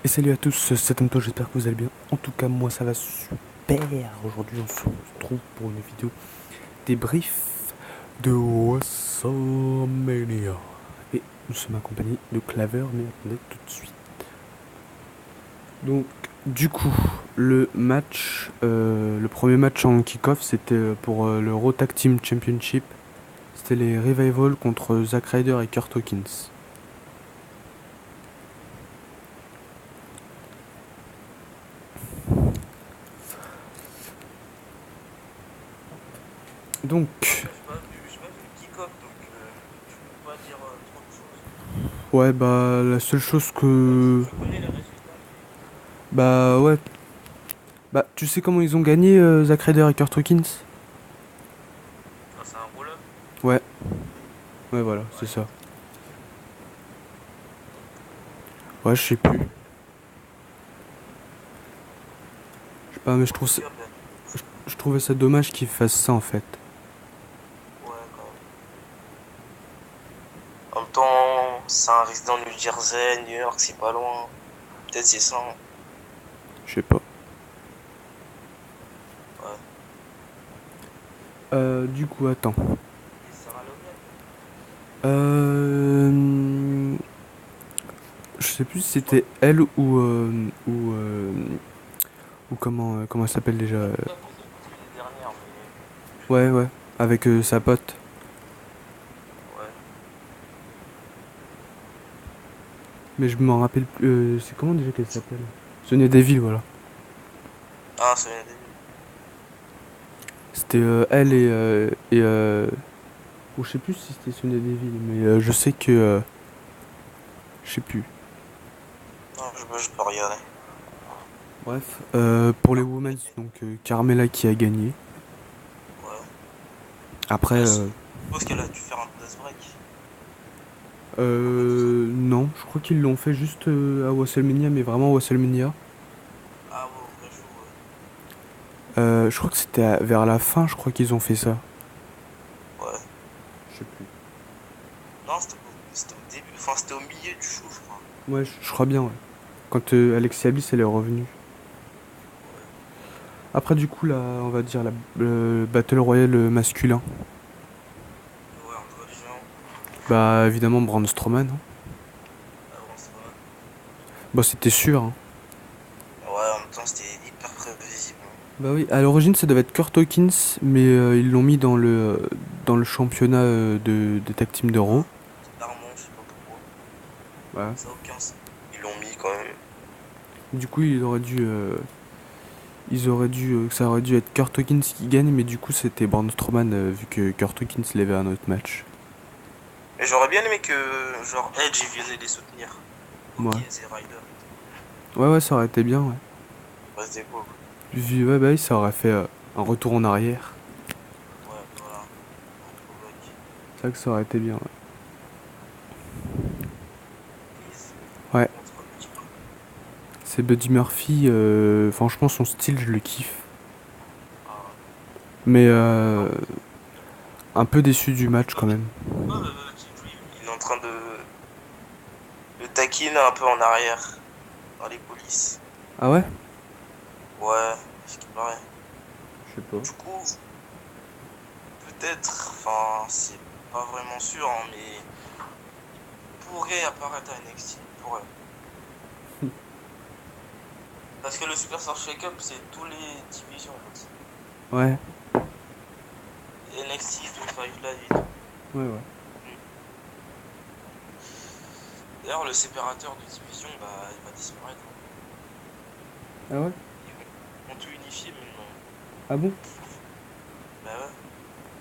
Et salut à tous, c'est Tomto, j'espère que vous allez bien. En tout cas, moi ça va super. Aujourd'hui, on se retrouve pour une vidéo débrief de WrestleMania. Et nous sommes accompagnés de Claver, mais attendez tout de suite. Donc, du coup, le premier match en kick-off, c'était pour le Raw Tag Team Championship. C'était les Revival contre Zack Ryder et Kurt Hawkins. Donc, J'ai pas vu le kick-off, donc je peux pas dire trop de choses. ouais, bah, la seule chose Même si que. je connais les résultats, mais Bah, ouais. Bah, tu sais comment ils ont gagné Zack Ryder et Kurt Hawkins? grâce à un roll-up. Ouais, ouais, voilà, c'est Ouais, ça. Ouais, je sais plus. Je sais pas, mais en tout cas, ben, je trouvais ça dommage qu'ils fassent ça en fait. ouais, quand même. En même temps, ça reste dans New Jersey, New York, c'est pas loin. Peut-être c'est ça, hein. Je sais pas. Ouais. Du coup, attends. Et Sarah Logan. Euh. Je sais plus si Je crois c'était elle ou comment elle s'appelle déjà. en tout cas que c'était l'année dernière, mais je sais Ouais, plus. ouais, avec sa pote. Ouais. Mais je m'en rappelle plus. C'est comment déjà qu'elle s'appelle? Sonya Deville, voilà. Ah, c'est l'année dernière. C'était elle ou je sais plus si c'était Sonya Deville, mais je sais que. Je sais plus. Non, je peux regarder. Bref, pour les Women's, donc Carmella qui a gagné. Ouais. Après, Mais je suppose qu'elle a dû faire un place break. Après tout ça. non, je crois qu'ils l'ont fait juste à WrestleMania, mais vraiment WrestleMania. Ah ouais, au vrai show, ouais. Je crois que c'était vers la fin, je crois qu'ils ont fait ça. Ouais. Je sais plus. Non, c'était au début, enfin c'était au milieu du show, je crois. Ouais, je crois bien, ouais. Quand Alexia Bliss, elle est revenue. Ouais. Après, du coup, là, on va dire le Battle Royale masculin. Ouais, entre les gens, Bah, évidemment, Braun Strowman, hein. avant Strowman. Bah, c'était sûr, hein. Ouais, en même temps, c'était hyper prévisible, hein. Bah oui, à l'origine ça devait être Kurt Hawkins, mais ils l'ont mis dans le championnat de tag team d'Euro. Ah, bizarrement, je sais pas pourquoi. Voilà. Ça a aucun sens. Ils l'ont mis quand même. Du coup, ça aurait dû être Kurt Hawkins qui gagne, mais du coup c'était Braun Strowman vu que Kurt Hawkins l'avait à un autre match. Mais j'aurais bien aimé que, genre, Edge, il vienne les soutenir. Ouais. Hawkins et Ryder. Ouais, ouais, ça aurait été bien, ouais. Ouais, c'était cool. Ouais, bah oui, ça aurait fait un retour en arrière. Ouais, voilà. Un throwback. C'est vrai que ça aurait été bien, Miz ouais. Ouais, contre Buddy Murphy. c'est Buddy Murphy, franchement son style je le kiffe. Ah, Mais non. un peu déçu du match Ouais, quand mais même. pourquoi Buddy Dream, il est en train de le taquiner un peu en arrière dans les coulisses. Ah ouais? Ouais, ce qui paraît. Je sais pas. Du coup, peut-être, enfin, c'est pas vraiment sûr, hein, mais il pourrait apparaître à NXT. Il pourrait. Parce que le Superstar Shake-Up, c'est tous les divisions en fait. Ouais, NXT, Five Live et tout. ouais, ouais. Mm. D'ailleurs, le séparateur de division, bah, il va disparaître, hein. Ah ouais? Ils vont tout unifier maintenant. Ah bon? Bah ouais, ça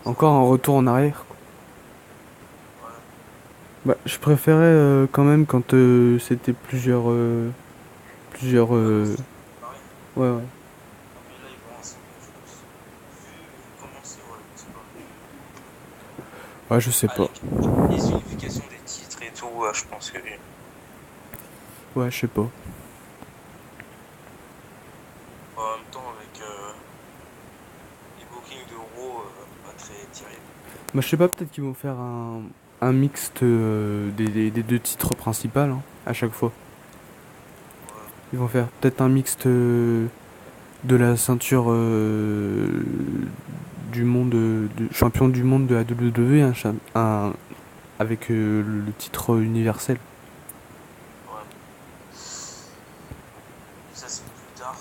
va Encore un être. retour en arrière, quoi. Ouais. Bah, je préférais quand même quand c'était plusieurs. Ouais, quand c'était séparé. Ouais, ouais. Ah, mais là, ils vont assembler, je pense. Vu comment c'est, ouais, ils vont séparer. Ouais, je sais pas. Avec les unifications des titres et tout, ouais, je pense que oui. Ouais, je sais pas. En même temps, avec les bookings de Raw, pas très terrible. Bah, je sais pas, peut-être qu'ils vont faire un mixte des deux titres principaux, hein, à chaque fois. Ouais. Ils vont faire peut-être un mixte de la ceinture du monde, champion du monde de la WWE, avec le titre universel. Ouais. Ça, c'est plus tard.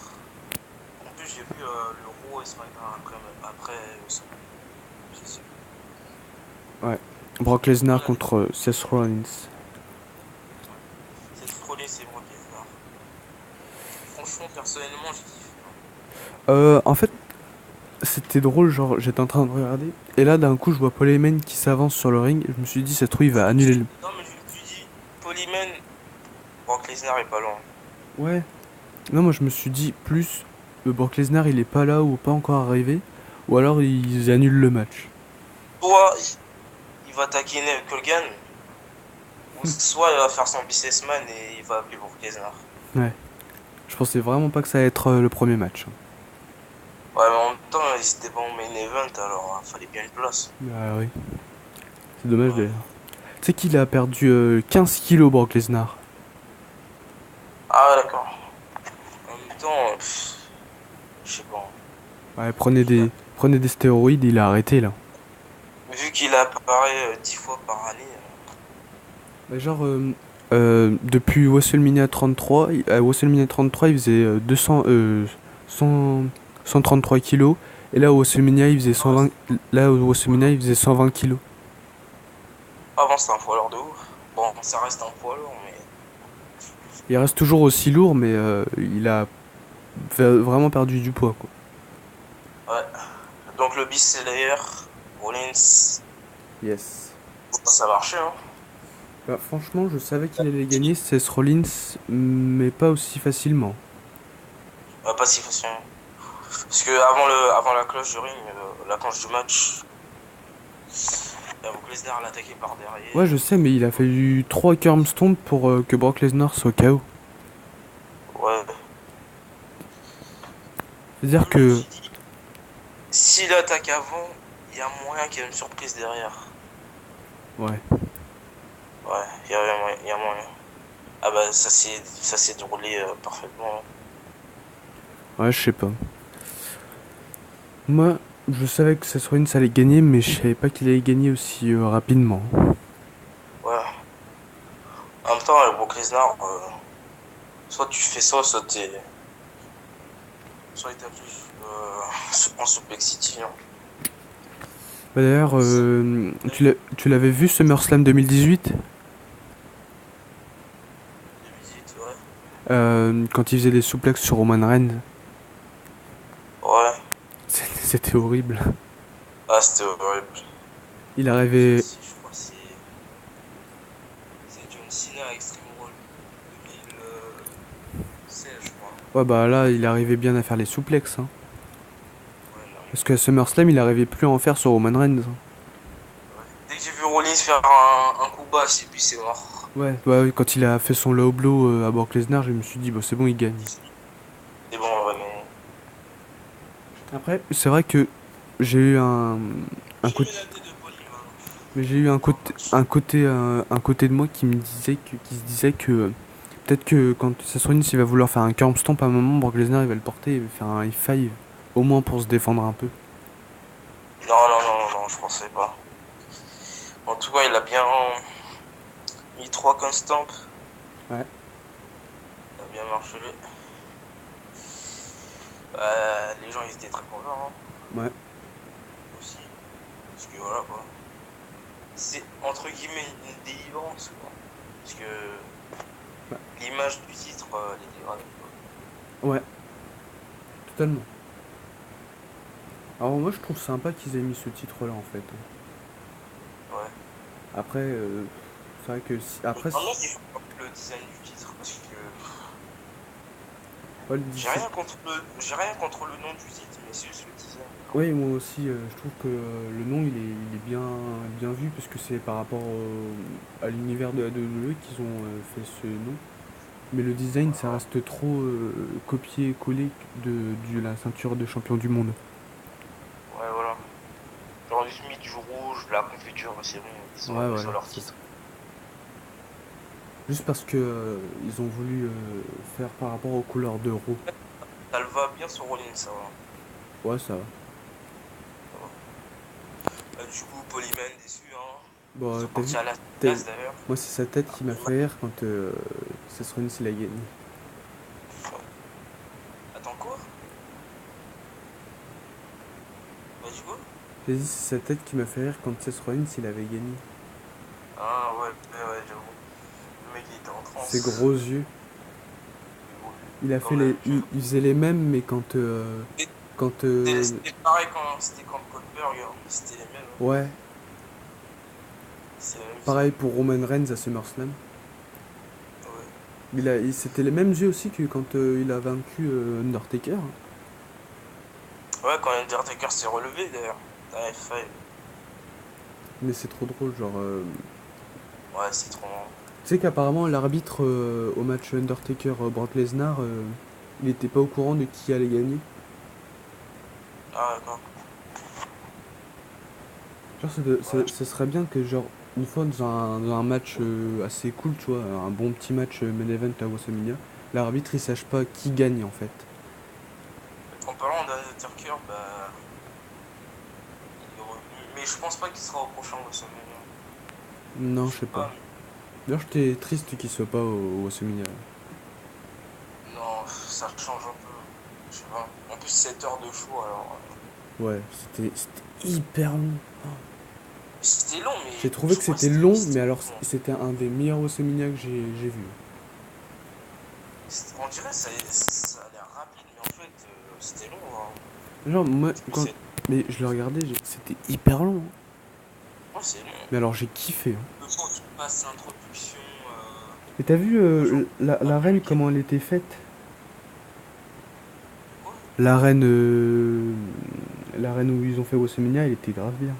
En plus, j'ai vu le Raw et SmackDown après SmackDown. Je sais. Ouais. Brock Lesnar On a des- contre Seth Rollins. Cette frôlée, c'est Brock Lesnar. Franchement, personnellement, j'ai kiffé. En fait, c'était drôle, genre j'étais en train de regarder, et là d'un coup je vois Paul Heyman qui s'avance sur le ring, et je me suis dit, ça se trouve, il va annuler le. Non, mais je me suis dit, Polyman, Brock Lesnar est pas loin. Ouais. Non, moi je me suis dit, plus Brock Lesnar il est pas là ou pas encore arrivé, ou alors ils annulent le match. Soit il va taquiner Colgan, ou soit il va faire son businessman et il va appeler Brock Lesnar. Ouais. Je pensais vraiment pas que ça allait être le premier match. Ouais, mais en même temps, c'était pas en main event, alors fallait bien une place. Ah oui. C'est dommage Ouais. d'ailleurs. Tu sais qu'il a perdu 15 kilos, Brock Lesnar. Ah, ouais, d'accord. En même temps, je sais pas. Ouais, Il a- prenez des stéroïdes, il a arrêté là. Vu qu'il apparaît 10 fois par année. Bah, genre, depuis WrestleMania 33, à WrestleMania 33, il faisait 100, 133 kilos. Et là, au WrestleMania, il faisait Ah ouais, 120, là, au WrestleMania, il faisait 120 kilos. avant, c'était un poids lourd de ouf. Bon, ça reste un poids lourd, mais. Il reste toujours aussi lourd, mais il a vraiment perdu du poids, quoi. Ouais. Donc, le Beast Slayer, Rollins, Yes. ça marchait, hein. Bah, franchement, je savais qu'il allait gagner Seth Rollins, mais pas aussi facilement. Pas si facile. Parce que avant la cloche du ring, la cloche du match, Brock Lesnar l'a attaqué par Ouais, derrière. je sais, mais il a fallu 3 Stones pour que Brock Lesnar soit KO. Ouais. C'est-à-dire Je me que, suis dit, s'il attaque avant, il y a moyen qu'il y ait une surprise derrière. ouais, Ouais, il y a moyen. Ah bah ça s'est déroulé parfaitement. ouais, je sais pas. Moi, je savais que Seth Rollins allait gagner, mais je savais pas qu'il allait gagner aussi rapidement. Ouais. En même temps, avec Brock Lesnar, soit tu fais ça, soit il t'affiche en Suplex City. Hein. Bah, d'ailleurs, tu l'avais vu SummerSlam 2018 De visite, ouais. quand il faisait des souplexes sur Roman Reigns. Ouais. C'était horrible. Ah, c'était horrible. Il J'ai vu arrivait. aussi, je crois, c'est John Cena à Extreme Rules 2016, je crois. Ouais, bah là, il arrivait bien à faire les souplexes. Hein. Ouais, il Parce arrivait qu'à bien. SummerSlam, il arrivait plus à en faire sur Roman Reigns. Hein. Ouais. Dès que j'ai vu Rollins faire un coup bas, et puis c'est mort. Ouais, ouais, quand il a fait son low blow à Brock Lesnar, je me suis dit, bah c'est bon, il gagne. C'est bon, ouais, mais. Après, c'est vrai que j'ai eu un J'ai côté. mis la tête de Polyman. Mais j'ai eu Dans le match. un côté de moi qui me disait qui se disait que peut-être que quand Seth Rollins il va vouloir faire un curb stomp à un moment, Brock Lesnar il va le porter, il va faire un F5 au moins pour se défendre un peu. Non, non, non, non, non, je pensais pas. En tout cas, il a bien mis 3 constants. Ouais. Il a bien marché. Les gens, ils étaient très contents, hein, Ouais. aussi. Parce que voilà, quoi. C'est entre guillemets une délivrance, quoi. Parce que Ouais. l'image du titre, elle est dégradée, quoi. Ouais. Totalement. Alors moi je trouve sympa qu'ils aient mis ce titre là en fait. Ouais. Après, c'est vrai que après Maintenant, il faut le design du titre. Parce que ouais, j'ai rien contre le nom du titre, mais c'est juste le design. ouais, moi aussi je trouve que le nom il est bien vu parce que c'est par rapport à l'univers de la WWE qu'ils ont fait ce nom. Mais le design, ça Voilà. reste trop copié-collé de la ceinture de champion du monde. Ouais, voilà. Genre juste mis du rouge, de la confiture, c'est bon, ils Ouais, ont voilà, leur c'est ça. titre. Juste parce que ils ont voulu faire par rapport aux couleurs de Raw. Ça le va bien sur Rollins, ça va. Ouais, ça va. Ça va. Du coup, Polyman déçu, hein. Ils Bon, sont t'as vu? partis à la t'as- place d'ailleurs. Moi, c'est sa tête qui m'a fait rire quand Seth Rollins il a gagné. Attends, quoi? Bah, du coup? J'ai dit, c'est sa tête qui m'a fait rire quand Seth Rollins il avait gagné. Ah, ouais, ouais, j'avoue. Le mec, il était en Ses transe. gros yeux. Mais bon, Il a quand fait les. même, tu vois. Il faisait les mêmes, mais quand. Quand. C'était pareil quand c'était contre Goldberg, hein. C'était les mêmes, hein. Ouais. C'est la même Pareil vision. pour Roman Reigns à SummerSlam. Ouais. C'était les mêmes yeux aussi que quand il a vaincu Undertaker. Ouais, quand Undertaker s'est relevé d'ailleurs. T'as F5. Mais c'est trop drôle, genre. Ouais, c'est trop marrant. Tu sais qu'apparemment l'arbitre au match Undertaker Brock Lesnar, il était pas au courant de qui allait gagner. Ah, d'accord. Genre Ouais, ce serait bien que genre une fois dans un match assez cool, tu vois, un bon petit match main event à WrestleMania, l'arbitre il sache pas qui gagne en fait. en parlant d'Undertaker, bah. Il est revenu. Mais je pense pas qu'il sera au prochain WrestleMania. Non, Je je sais sais pas. pas, D'ailleurs j'étais triste qu'il soit pas au WrestleMania. mais. Non, ça change un peu. Je sais pas. En plus, 7 heures de show alors. Ouais, c'était hyper long. C'était long, mais J'ai trouvé je que crois que c'était long, mais c'était alors long. c'était un des meilleurs WrestleMania que j'ai vu. On dirait que ça a l'air rapide, mais en fait, c'était long, hein. Genre moi En plus, quand mais je le regardais, c'était hyper long, hein. moi, c'est long. Mais alors j'ai kiffé, hein. Le temps qui passe l'introduction Et t'as vu aux gens l'arène américains. comment elle était faite? Quoi? L'arène l'arène où ils ont fait WrestleMania, elle était grave bien.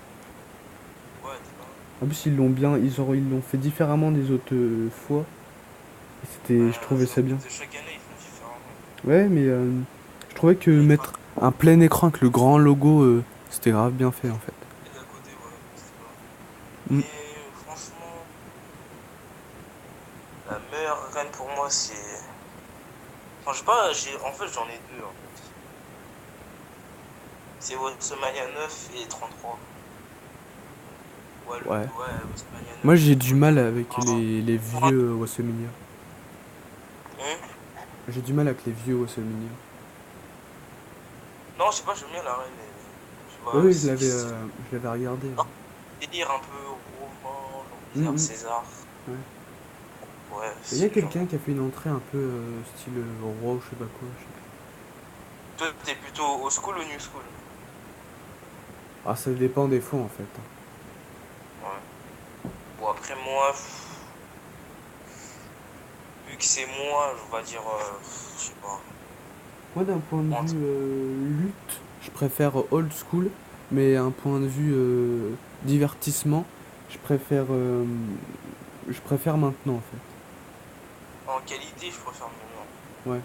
Ouais, t'es pas. En plus ils l'ont bien, ils l'ont fait différemment des autres fois. Et c'était, je trouvais ça bien. Chaque année, ils font différemment. Ouais, mais je trouvais que Mais pas. mettre un plein écran avec le grand logo, c'était grave bien fait en fait. Et d'à côté, ouais, c'était pas. Mm. Mais franchement, la meilleure reine pour moi, c'est. Enfin, je sais pas, en fait, j'en ai deux, en fait. C'est WrestleMania 9 et 33. Ouais, Ouais. ouais, WrestleMania Moi 9, j'ai du ouais. mal avec Ah, les vieux WrestleMania. hein. J'ai du mal avec les vieux WrestleMania. Non, je sais pas, j'aime bien la reine. Je sais Ouais, pas, oui, c'est je l'avais regardé. un délire un peu romain, genre bizarre, Mm, mm, César. ouais. Ouais, Il y a c'est genre. quelqu'un qui a fait une entrée un peu style roi ou je sais pas quoi. Je sais plus. Toi, t'es plutôt old school ou new school? Ah, ça dépend des fois en fait. Ouais. Bon, après, moi, vu que c'est moi, je vais dire, je sais pas. Moi, d'un point de Entre- vue lutte, je préfère old school, mais un point de vue divertissement, je préfère maintenant en fait. En qualité, je préfère maintenant. Ouais.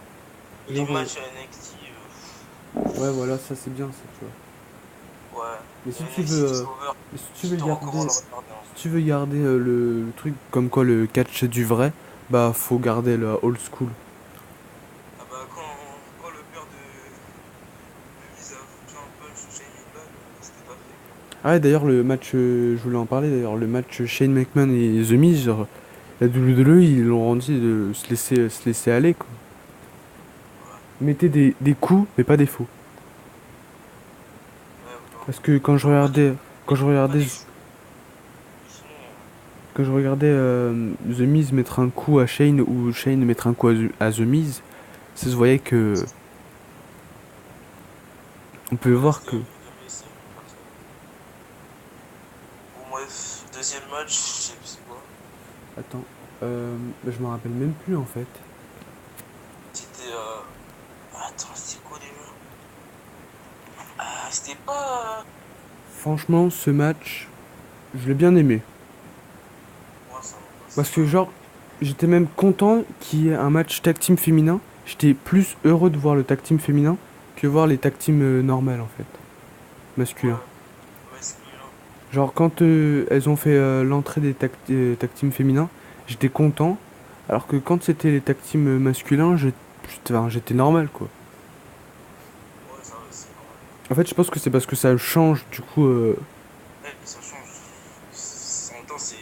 Les Genre, matchs à NXT, ouais, voilà, ça c'est bien ça, tu vois. ouais. Mais Le NXT TakeOver, mais si tu je veux te recommande garder, de regarder, hein. si tu veux garder le truc comme quoi le catch du vrai, bah faut garder le old school. Ah bah, quand le père de Lisa fait un punch Shane McMahon, c'était pas fait. Ah ouais, d'ailleurs le match, je voulais en parler d'ailleurs, le match Shane McMahon et The Miz, genre, la WWE ils l'ont rendu de se laisser aller quoi. Ouais, Mettez des coups, mais pas des faux. ouais, ouais. Parce que Pas des, quand je pas regardais, des choux. Sinon, quand je regardais The Miz mettre un coup à Shane ou Shane mettre un coup à The Miz, ça se voyait que, on pouvait ouais, voir c'était que, un peu de Messi, comme ça. Bon, bref, deuxième match, je sais plus c'est quoi. attends, bah, je me rappelle même plus en fait. C'était, attends, c'était quoi déjà? Ah, c'était pas. Franchement, ce match, je l'ai bien aimé. Moi, ça m'a Parce passé. que genre, j'étais même content qu'il y ait un match tag team féminin. J'étais plus heureux de voir le tag team féminin que voir les tag teams normales en fait, masculins. Ouais, masculin. Genre quand elles ont fait l'entrée des tag teams féminins, j'étais content. Alors que quand c'était les tag teams masculins, enfin, j'étais normal quoi. Ouais, ça c'est normal. En fait, je pense que c'est parce que ça change, du coup. Ouais, ça change. En même temps, c'est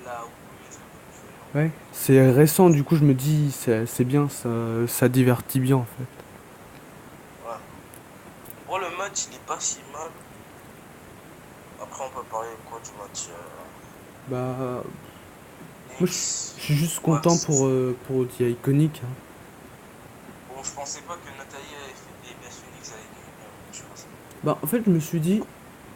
là où les trucs actuels. Ouais. C'est récent, du coup, je me dis, c'est bien, ça divertit bien en fait. Ouais. Bon, le match, il est pas si mal. Après, on peut parler quoi du match Bah, moi, je Phoenix. suis juste Ouais, content pour The Iconic, hein. bon, je pensais pas que Natalia et Beth Phoenix allaient gagner un match comme ça. Bah, en fait, je me suis dit,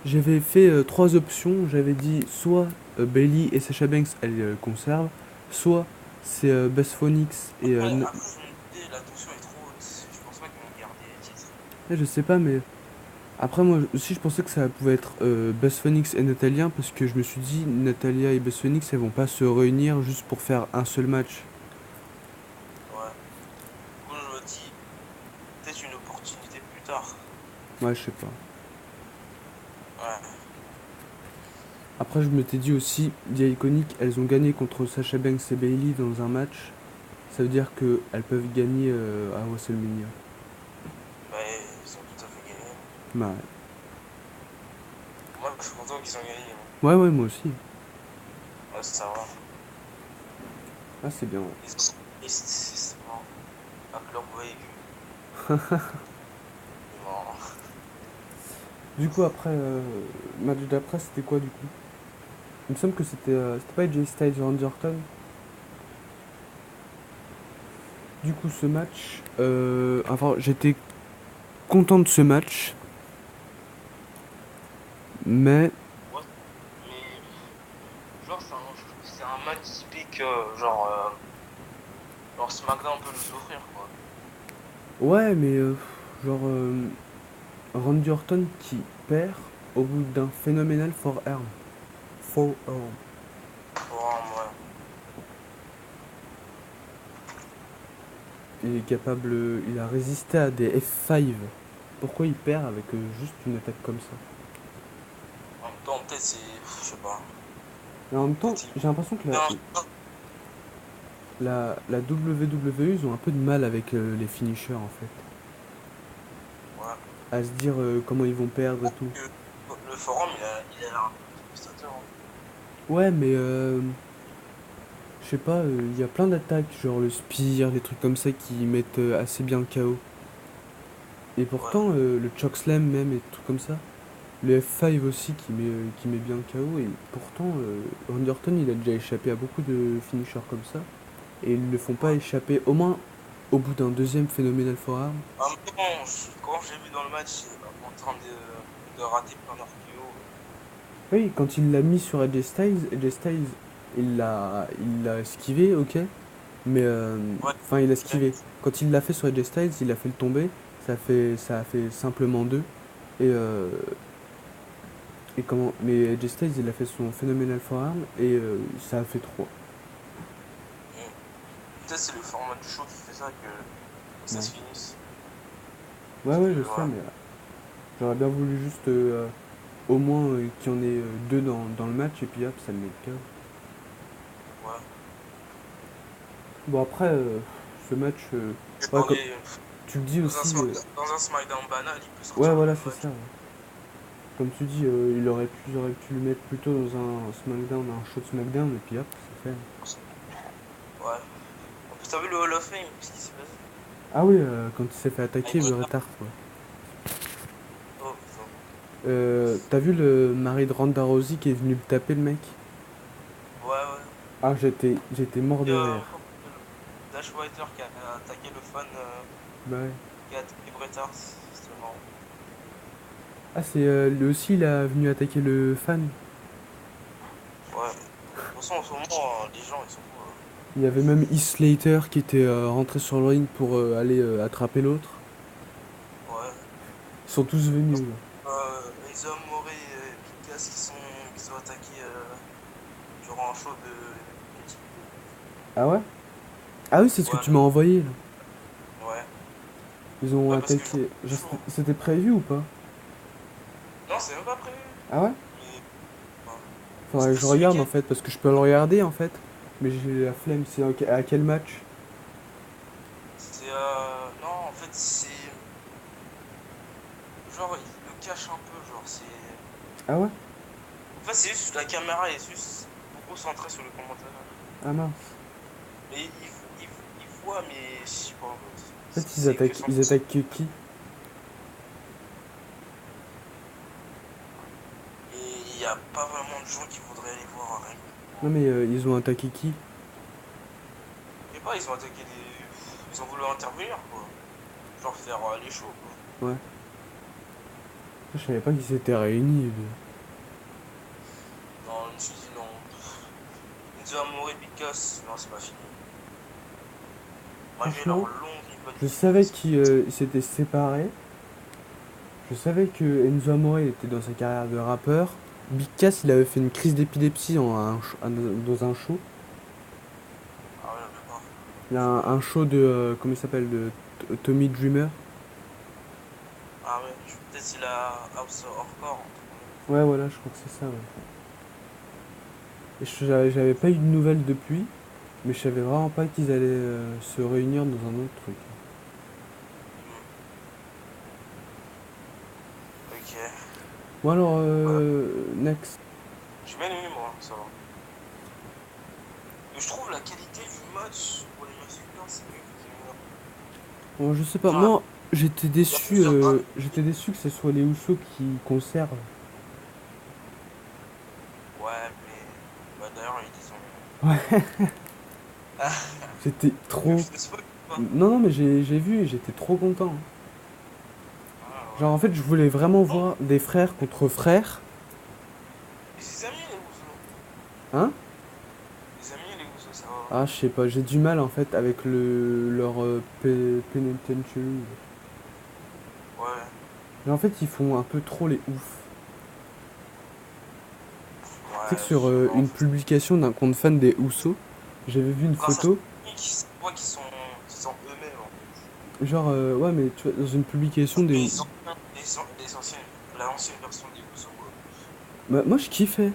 j'avais fait trois options. J'avais dit soit Bailey et Sasha Banks, elles conservent, soit c'est Beth Phoenix et. Après, je me disais, la tension est trop haute. Je pense pas qu'ils vont garder les titres. Je sais pas, mais après, moi aussi, je pensais que ça pouvait être Beth Phoenix et Natalia parce que je me suis dit, Natalia et Beth Phoenix, elles vont pas se réunir juste pour faire un seul match. Ouais. Du coup, je me dis, peut-être une opportunité plus tard. Ouais, je sais pas. Ouais. Après, je m'étais dit aussi, The Iconic, elles ont gagné contre Sasha Banks et Bailey dans un match. Ça veut dire qu'elles peuvent gagner à WrestleMania. Bah, ils ont tout à fait gagné. Bah, Moi, je suis content qu'ils ont gagné, hein. ouais, ouais, moi aussi. Ouais, ça va. Ah, c'est bien, ouais. Ils sont tristes, c'est marrant. Avec leur véhicule. C'est marrant. Du coup, après, match d'après, c'était quoi du coup? Il me semble que c'était pas AJ Styles et Randy Orton. Du coup, ce match, enfin, j'étais content de ce match, mais Ouais. Mais, genre, c'est un match typique, genre SmackDown peut nous offrir, quoi. ouais, mais genre Randy Orton qui perd au bout d'un phénoménal forearm. Forearm. Bon, ouais. Il est capable, il a résisté à des F5. Pourquoi il perd avec juste une attaque comme ça? En même temps, peut-être c'est. Je sais pas. Et en même temps, Peut-être il. j'ai l'impression que Non, la WWE, ils ont un peu de mal avec les finishers en fait. ouais. À se dire comment ils vont perdre et Bon, tout. le forum, il a l'air un peu dévastateur, hein. Ouais, mais je sais pas, il y a plein d'attaques, genre le spear, les trucs comme ça qui mettent assez bien le KO. Et Ouais. pourtant, le chokeslam même et tout comme ça. Le F5 aussi qui met bien le KO. Et pourtant, Randy Orton, il a déjà échappé à beaucoup de finishers comme ça. Et ils ne le font pas Ouais. échapper au moins au bout d'un deuxième phénoménal forearm. En même temps, quand j'ai vu dans le match, en train de rater plein d'RKO. Oui, quand il l'a mis sur AJ Styles, il l'a esquivé, ok. Mais, Ouais. enfin, il a Il a esquivé. mis. Quand il l'a fait sur AJ Styles, il a fait le tomber. Ça a fait simplement deux. Et, mais AJ Styles, il a fait son phénoménal forearm et ça a fait trois. Peut-être c'est le format du show qui fait ça que ça Ouais. se finisse. Ouais, Parce ouais, que, je sais, ouais. mais j'aurais bien voulu juste au moins qu'il y en ait deux dans le match et puis hop, ça le met le KO. Ouais. Bon, après, ce match, Et ouais, dans les. tu le dis aussi. Dans un SmackDown banal, il peut Ouais, sortir le voilà, même c'est match. ça, ouais. Comme tu dis, ils auraient pu le mettre plutôt dans un SmackDown, un show de SmackDown, et puis hop, c'est fait. Ouais. En plus, t'as vu le Hall of Fame, ce qui s'est passé? Ah oui, quand il s'est fait Ah, attaquer, Bret Hart, ouais. oh putain. T'as vu le mari de Ronda Rousey qui est venu le taper, le mec? Ouais, ouais. Ah, j'étais mort Et, de rire. comment il s'appelle Dash Whiter qui a attaqué le fan Bah ouais. qui a attaqué Bret Hart. C'était marrant. Ah, c'est lui aussi, il a venu attaquer le fan. Ouais. De toute façon, en ce moment, les gens, ils sont fous, hein. Il y avait même Heath Slater qui était rentré sur le ring pour aller attraper l'autre. Ouais. Ils sont tous venus, là. Les hommes Moré et Picasso qui sont attaqués durant un show de NXT. Ah ouais? Ah oui, c'est ce que Ouais, tu m'as envoyé, là. ouais. Ils ont Ouais, parce que je attaqué. le Genre, show. c'était prévu ou pas? Non, c'est même pas prévu. Ah ouais? Mais, ouais. Faudrait que C'était je ce regarde en week-end. fait, parce que je peux le regarder en fait. Mais j'ai la flemme, c'est à quel match? C'est non, en fait, c'est. Genre, il le cache un peu, genre, c'est. Ah ouais? En fait, c'est juste la caméra est juste beaucoup centrée sur le commentateur. Ah mince. Mais il voit, mais je sais pas, en fait. En fait, C'est que ils 100%. attaquent qui? Et il n'y a pas vraiment de gens qui voudraient aller voir un ring. Non mais ils ont attaqué qui? Je sais pas, ils ont attaqué des. Ils ont voulu intervenir, quoi. Genre faire les shows, quoi. Ouais. Je savais pas qu'ils s'étaient réunis. Non, je me suis dit non. Enzo Amore et Picasso, non, c'est pas fini. Malgré leur Franchement, longue je rivalité, savais c'est pas qu'ils fini. s'étaient séparés. Je savais que Enzo Amore était dans sa carrière de rappeur. Big Cass, il avait fait une crise d'épilepsie dans un show. Ah ouais, d'accord. Il y a un show de. Comment il s'appelle? De Tommy Dreamer. Ah ouais, peut-être c'est la House of Core. Ouais, voilà, je crois que c'est ça, ouais. Et j'avais pas eu de nouvelles depuis, mais je savais vraiment pas qu'ils allaient se réunir dans un autre truc. Hmm, ok. Bon alors, Ouais. next. J'ai bien aimé moi, ça va. Mais je trouve la qualité du match pour les Mexicains, c'est mieux que les Gamers. Bon, je sais pas, Genre, moi il y a plusieurs drames. j'étais déçu que ce soit les Usos qui conservent. Ouais, mais. Bah d'ailleurs, ils disent. Ouais, Ah, j'étais tu veux que trop. je te spoil ou pas? Non, non, mais j'ai vu et j'étais trop content. Ah Genre, en ouais. fait, je voulais vraiment Non, voir des frères contre frères. les amis, les Ouzo. Hein? Les amis, les Ouzo, ça va. Ah, je sais pas, j'ai du mal en fait avec leur penitentiary. Ouais. Mais en fait, ils font un peu trop les ouf. Tu sais que Ouais, sur je sais pas en une fait. publication d'un compte fan des Usos, j'avais vu une Quand ça photo. se voit qu'ils sont eux-mêmes en fait. Genre, ouais, mais tu vois, dans une publication Mais des. les anciennes, la ancienne version des Ouzo, quoi. Bah, moi, je kiffais.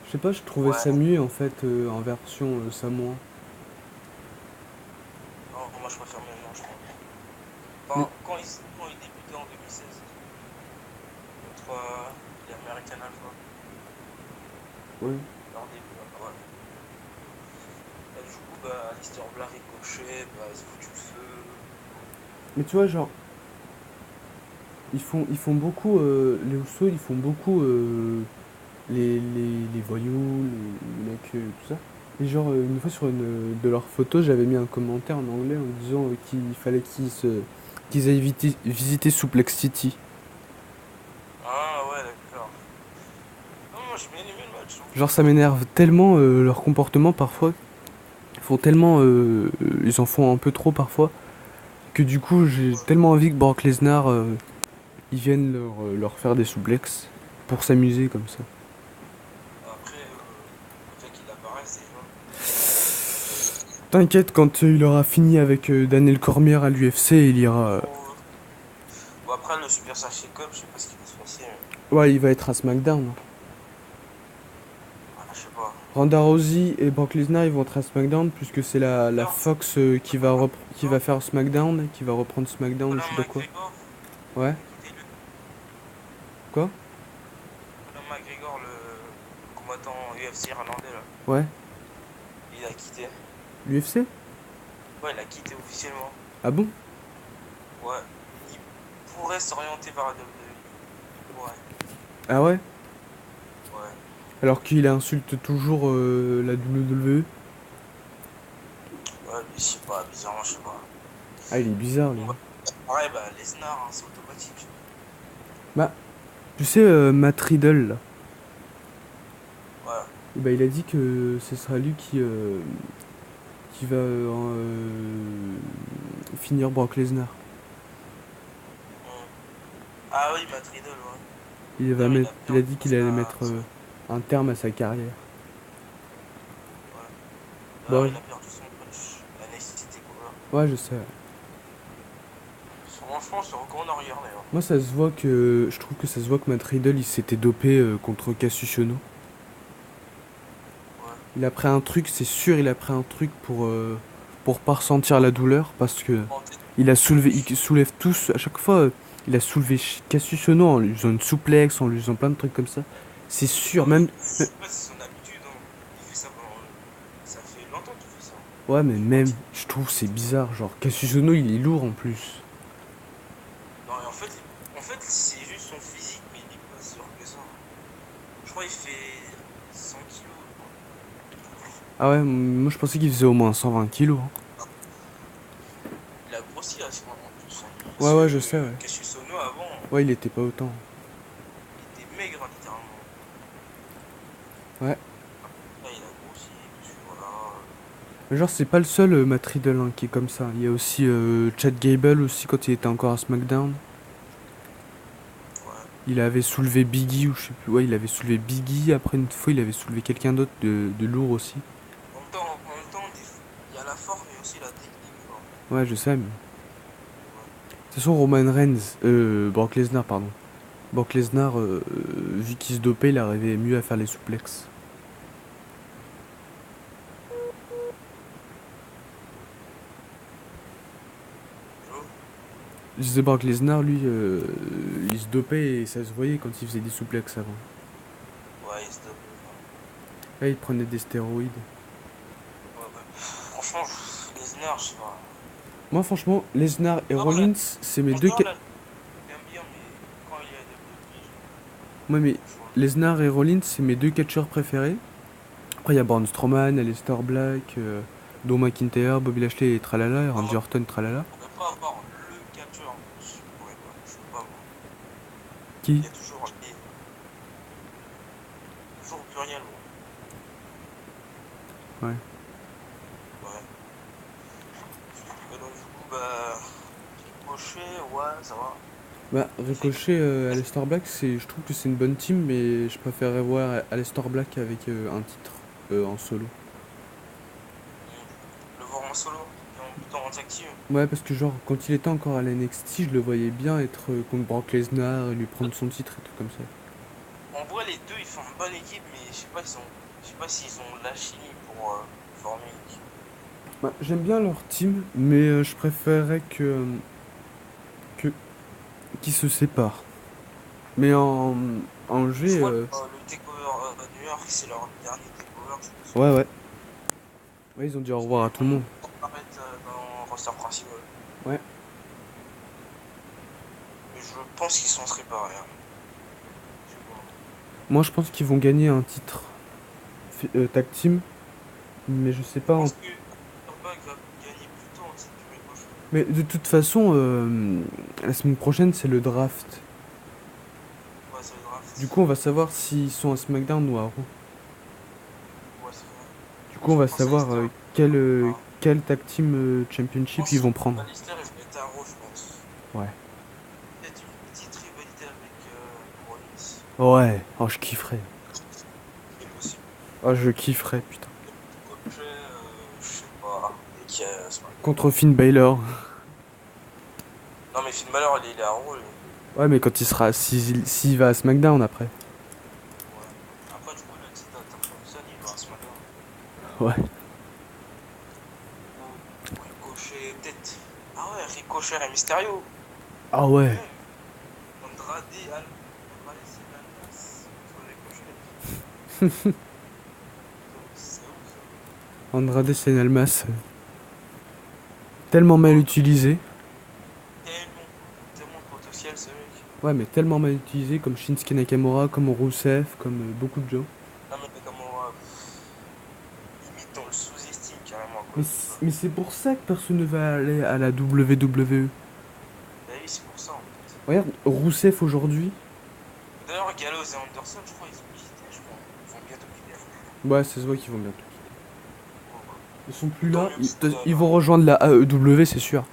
Je sais pas, je trouvais ça Ouais. mieux en fait en version samoan. Non, moi je préfère maintenant, je crois. Mais, Enfin, quand ils débutaient en 2016 contre les American Alpha, ouais. leur début, ouais. Et du coup, bah, Alistair Black ricochet, bah, ils ont foutu le feu. Mais tu vois, genre, ils font beaucoup. Les Usos, ils font beaucoup les voyous, les mecs, tout ça. Et genre, une fois sur une de leurs photos, j'avais mis un commentaire en anglais en disant qu'il fallait qu'ils aillent visiter Suplex City. Ah ouais, d'accord. Non, moi j'ai bien aimé le match, hein. Genre, ça m'énerve tellement leur comportement parfois. Ils font tellement. Ils en font un peu trop parfois. Que du coup, j'ai Ouais. tellement envie que Brock Lesnar ils viennent leur faire des souplexes pour s'amuser comme ça. Après, le fait qu'il apparaisse déjà. T'inquiète, quand il aura fini avec Daniel Cormier à l'UFC, il ira. Oh. Bon, après, le Super Sachet Cup, je sais pas ce qu'il va se passer. Ouais, il va être à SmackDown. Ah, je sais pas. Ronda Rousey et Brock Lesnar ils vont être à SmackDown puisque c'est la D'ailleurs, Fox qui va faire SmackDown, qui va reprendre SmackDown ou je Conor sais pas quoi. McGregor, Ouais. il a quitté le. Quoi? Conor McGregor, le combattant UFC irlandais, là. Ouais. Il a quitté. L'UFC? Ouais, il a quitté officiellement. Ah bon? Ouais. Il pourrait s'orienter vers la WWE. Il pourrait. Ah ouais? Ouais. Alors qu'il insulte toujours la WWE. Ouais, mais je sais pas, bizarrement, je sais pas. Ah, il est bizarre lui. Bon, bah, pareil, bah, Lesnar, hein, c'est automatique. Bah, tu sais, Matt Riddle là. Ouais. Bah, il a dit que ce sera lui qui va finir Brock Lesnar. Hmm. Ah oui, Matt Riddle, ouais. D'ailleurs, il a Il a perdu dit qu'il allait mettre son. un terme à sa carrière. Ouais. D'ailleurs, Bon, il a perdu son coach, la City Cover. ouais, je sais. Franchement, c'est encore en arrière, d'ailleurs. Moi, ça se voit que. Je trouve que ça se voit que Matt Riddle il s'était dopé contre Cassius Ohno. Il a pris un truc, c'est sûr, il a pris un truc pour pas ressentir la douleur parce que En tête, il soulève tous, à chaque fois, il a soulevé Cassius Ohno en lui faisant une souplex, en lui faisant plein de trucs comme ça. C'est sûr, non, mais même, je sais pas si c'est son habitude, hein. Il fait ça pendant. Ça fait longtemps qu'il fait ça. ouais, mais Je crois même, je trouve c'est bizarre, genre, Cassius Ohno, il est lourd en plus. non, et en fait c'est juste son physique, mais il est pas sûr que ça. Je crois qu'il fait 100 kilos. Ah ouais, moi je pensais qu'il faisait au moins 120 kilos, hein. Il a grossi à ce moment en plus, hein. Ouais, Parce ouais, je sais, que ouais. Cassius Ohno avant, Ouais, il était pas autant. il était maigre littéralement. Ouais. Là, il a grossi, puis voilà. Mais genre, c'est pas le seul Matt Riddle hein, qui est comme ça. Il y a aussi Chad Gable aussi quand il était encore à SmackDown. Ouais. Il avait soulevé Biggie ou je sais plus. Ouais, il avait soulevé Biggie. Après une fois, il avait soulevé quelqu'un d'autre de lourd aussi. En même temps, il y a la force, mais aussi la technique, quoi. Ouais, je sais, mais. Ouais. De toute façon, Roman Reigns, Brock Lesnar, pardon. Brock Lesnar, vu qu'il se dopait, il arrivait mieux à faire les souplexes. Hello. Je disais Brock Lesnar, lui, il se dopait et ça se voyait quand il faisait des souplexes avant. Ouais, il se dope. Là, il prenait des stéroïdes. Ouais, ouais. Franchement, Lesnar, je sais pas. Moi, franchement, Lesnar et Non, là, Rollins, c'est mes en deux. dehors, là, j'aime bien, mais quand il est à WWE, Moi, mais je vois. Lesnar et Rollins, c'est mes deux catcheurs préférés. Après, il y a Braun Strowman, Aleister Black, Drew McIntyre, Bobby Lashley et tralala, et Randy Non, Orton tralala. on pourrait pas avoir le catcheur. Je pourrais pas. Je peux pas voir. Qui? Il y a toujours les. Toujours au pluriel, moi. Ouais. Ouais. Et donc, du coup, bah. Ricochet, ouais, ça va. Bah, Il fait. Ricochet, Aleister Black, je trouve que c'est une bonne team, mais je préférerais voir Aleister Black avec un titre en solo. Le voir en solo, plutôt en tag team. Ouais, parce que genre, quand il était encore à la NXT, je le voyais bien être contre Brock Lesnar et lui prendre son titre et tout comme ça. En vrai, les deux, ils font une bonne équipe, mais je sais pas s'ils ont la chimie pour former une équipe. Bah, j'aime bien leur team, mais je préférerais que qu'ils se séparent. Mais en Je G, crois que le takeover de New York, c'est leur dernier takeover, je pense. ouais, ouais. Ouais, ils ont dit au Parce revoir qu'ils à tout le monde. vont apparaître dans le roster principal. Ouais. Mais je pense qu'ils sont séparés, hein. Je sais pas. Moi, je pense qu'ils vont gagner un titre tag team, mais je sais Je pas. pense que Turbach va gagner plus tôt en titre que Ricochet. Mais de toute façon, la semaine prochaine, c'est le draft. Ouais, c'est le Du draft. coup, on va savoir s'ils sont à SmackDown ou à Raw. Ouais, c'est vrai. Du coup, on Je va pense à savoir Lister. quel tag team Je championship ils pense vont prendre. à Lister, il va être à Raw, je pense. Ouais. Peut-être une petite rivalité avec Rollins. Ouais. Oh, je kifferais. C'est possible. Oh, je kifferais, putain. Ricochet, je sais pas. Et qui a SmackDown. Contre Finn Balor. Non, mais Finn Balor, il est à Raw, lui. Ouais, mais quand s'il va à SmackDown après. Ouais. Après, du coup, le titre d'Intercontinental, il va à SmackDown. Ouais. Ou Ricochet, peut-être. Ah ouais, Ricochet et Mysterio. Ah ouais. Même. Andrade, c'est Almas contre Ricochet. C'est ouf, ça. Andrade Cien Almas. Tellement mal utilisé. Tellement, tellement de potentiel, ce mec. Ouais, mais tellement mal utilisé comme Shinsuke Nakamura, comme Rusev, comme beaucoup de gens. Non, mais Nakamura, limite, on le sous-estime carrément à Mais cause de ça. c'est pour ça que personne ne va aller à la WWE. Bah oui, c'est pour ça, en fait. Regarde, Rousseff aujourd'hui. D'ailleurs, Gallows et Anderson, je crois, ils ont quitté, je crois. Ils vont bientôt quitter. Ouais, ça se voit qu'ils vont bientôt. Ouais, ouais. Ils sont plus Tant là, mieux que ça donne, ils hein. vont rejoindre la AEW, c'est sûr. Ouais.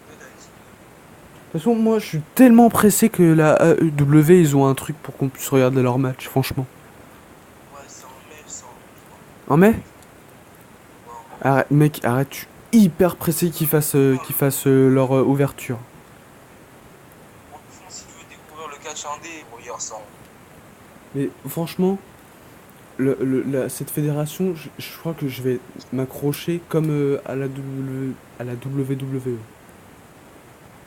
Peut-être avec Spinner. De toute façon, moi, je suis tellement pressé que la AEW, ils ont un truc pour qu'on puisse regarder leur match, franchement. Ouais, c'est en mai, je crois. En mai? Mai. Ouais, en mai. Arrête, mec, arrête, je suis hyper pressé qu'ils Non, fassent leur ouverture. franchement, si tu veux découvrir le catch indé, regarde ça en mai. Mais franchement, cette fédération, je crois que je vais m'accrocher comme à la WWE.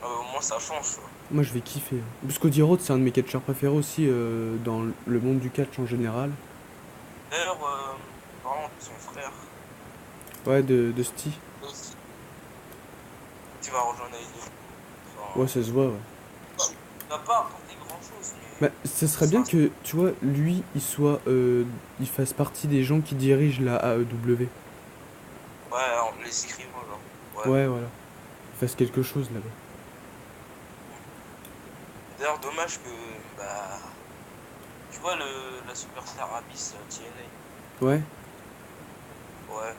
Au moins ça change, tu vois. Moi, je vais kiffer, hein. Parce qu'Cody Rhodes, c'est un de mes catcheurs préférés aussi dans le monde du catch en général. D'ailleurs, parlant de son frère, Ouais, de Sty. aussi, tu vas rejoindre AEW. Ouais, Enfin, ça se voit, ouais. il va pas apporter grand chose, Bah, mais ce serait ça, bien que, tu vois, lui, il fasse partie des gens qui dirigent la AEW. ouais, alors, les écrivains, genre. Ouais. Ouais, voilà. Il fasse quelque chose là-bas. D'ailleurs, dommage que, bah, tu vois la superstar Abyss TNA. Ouais, Ouais.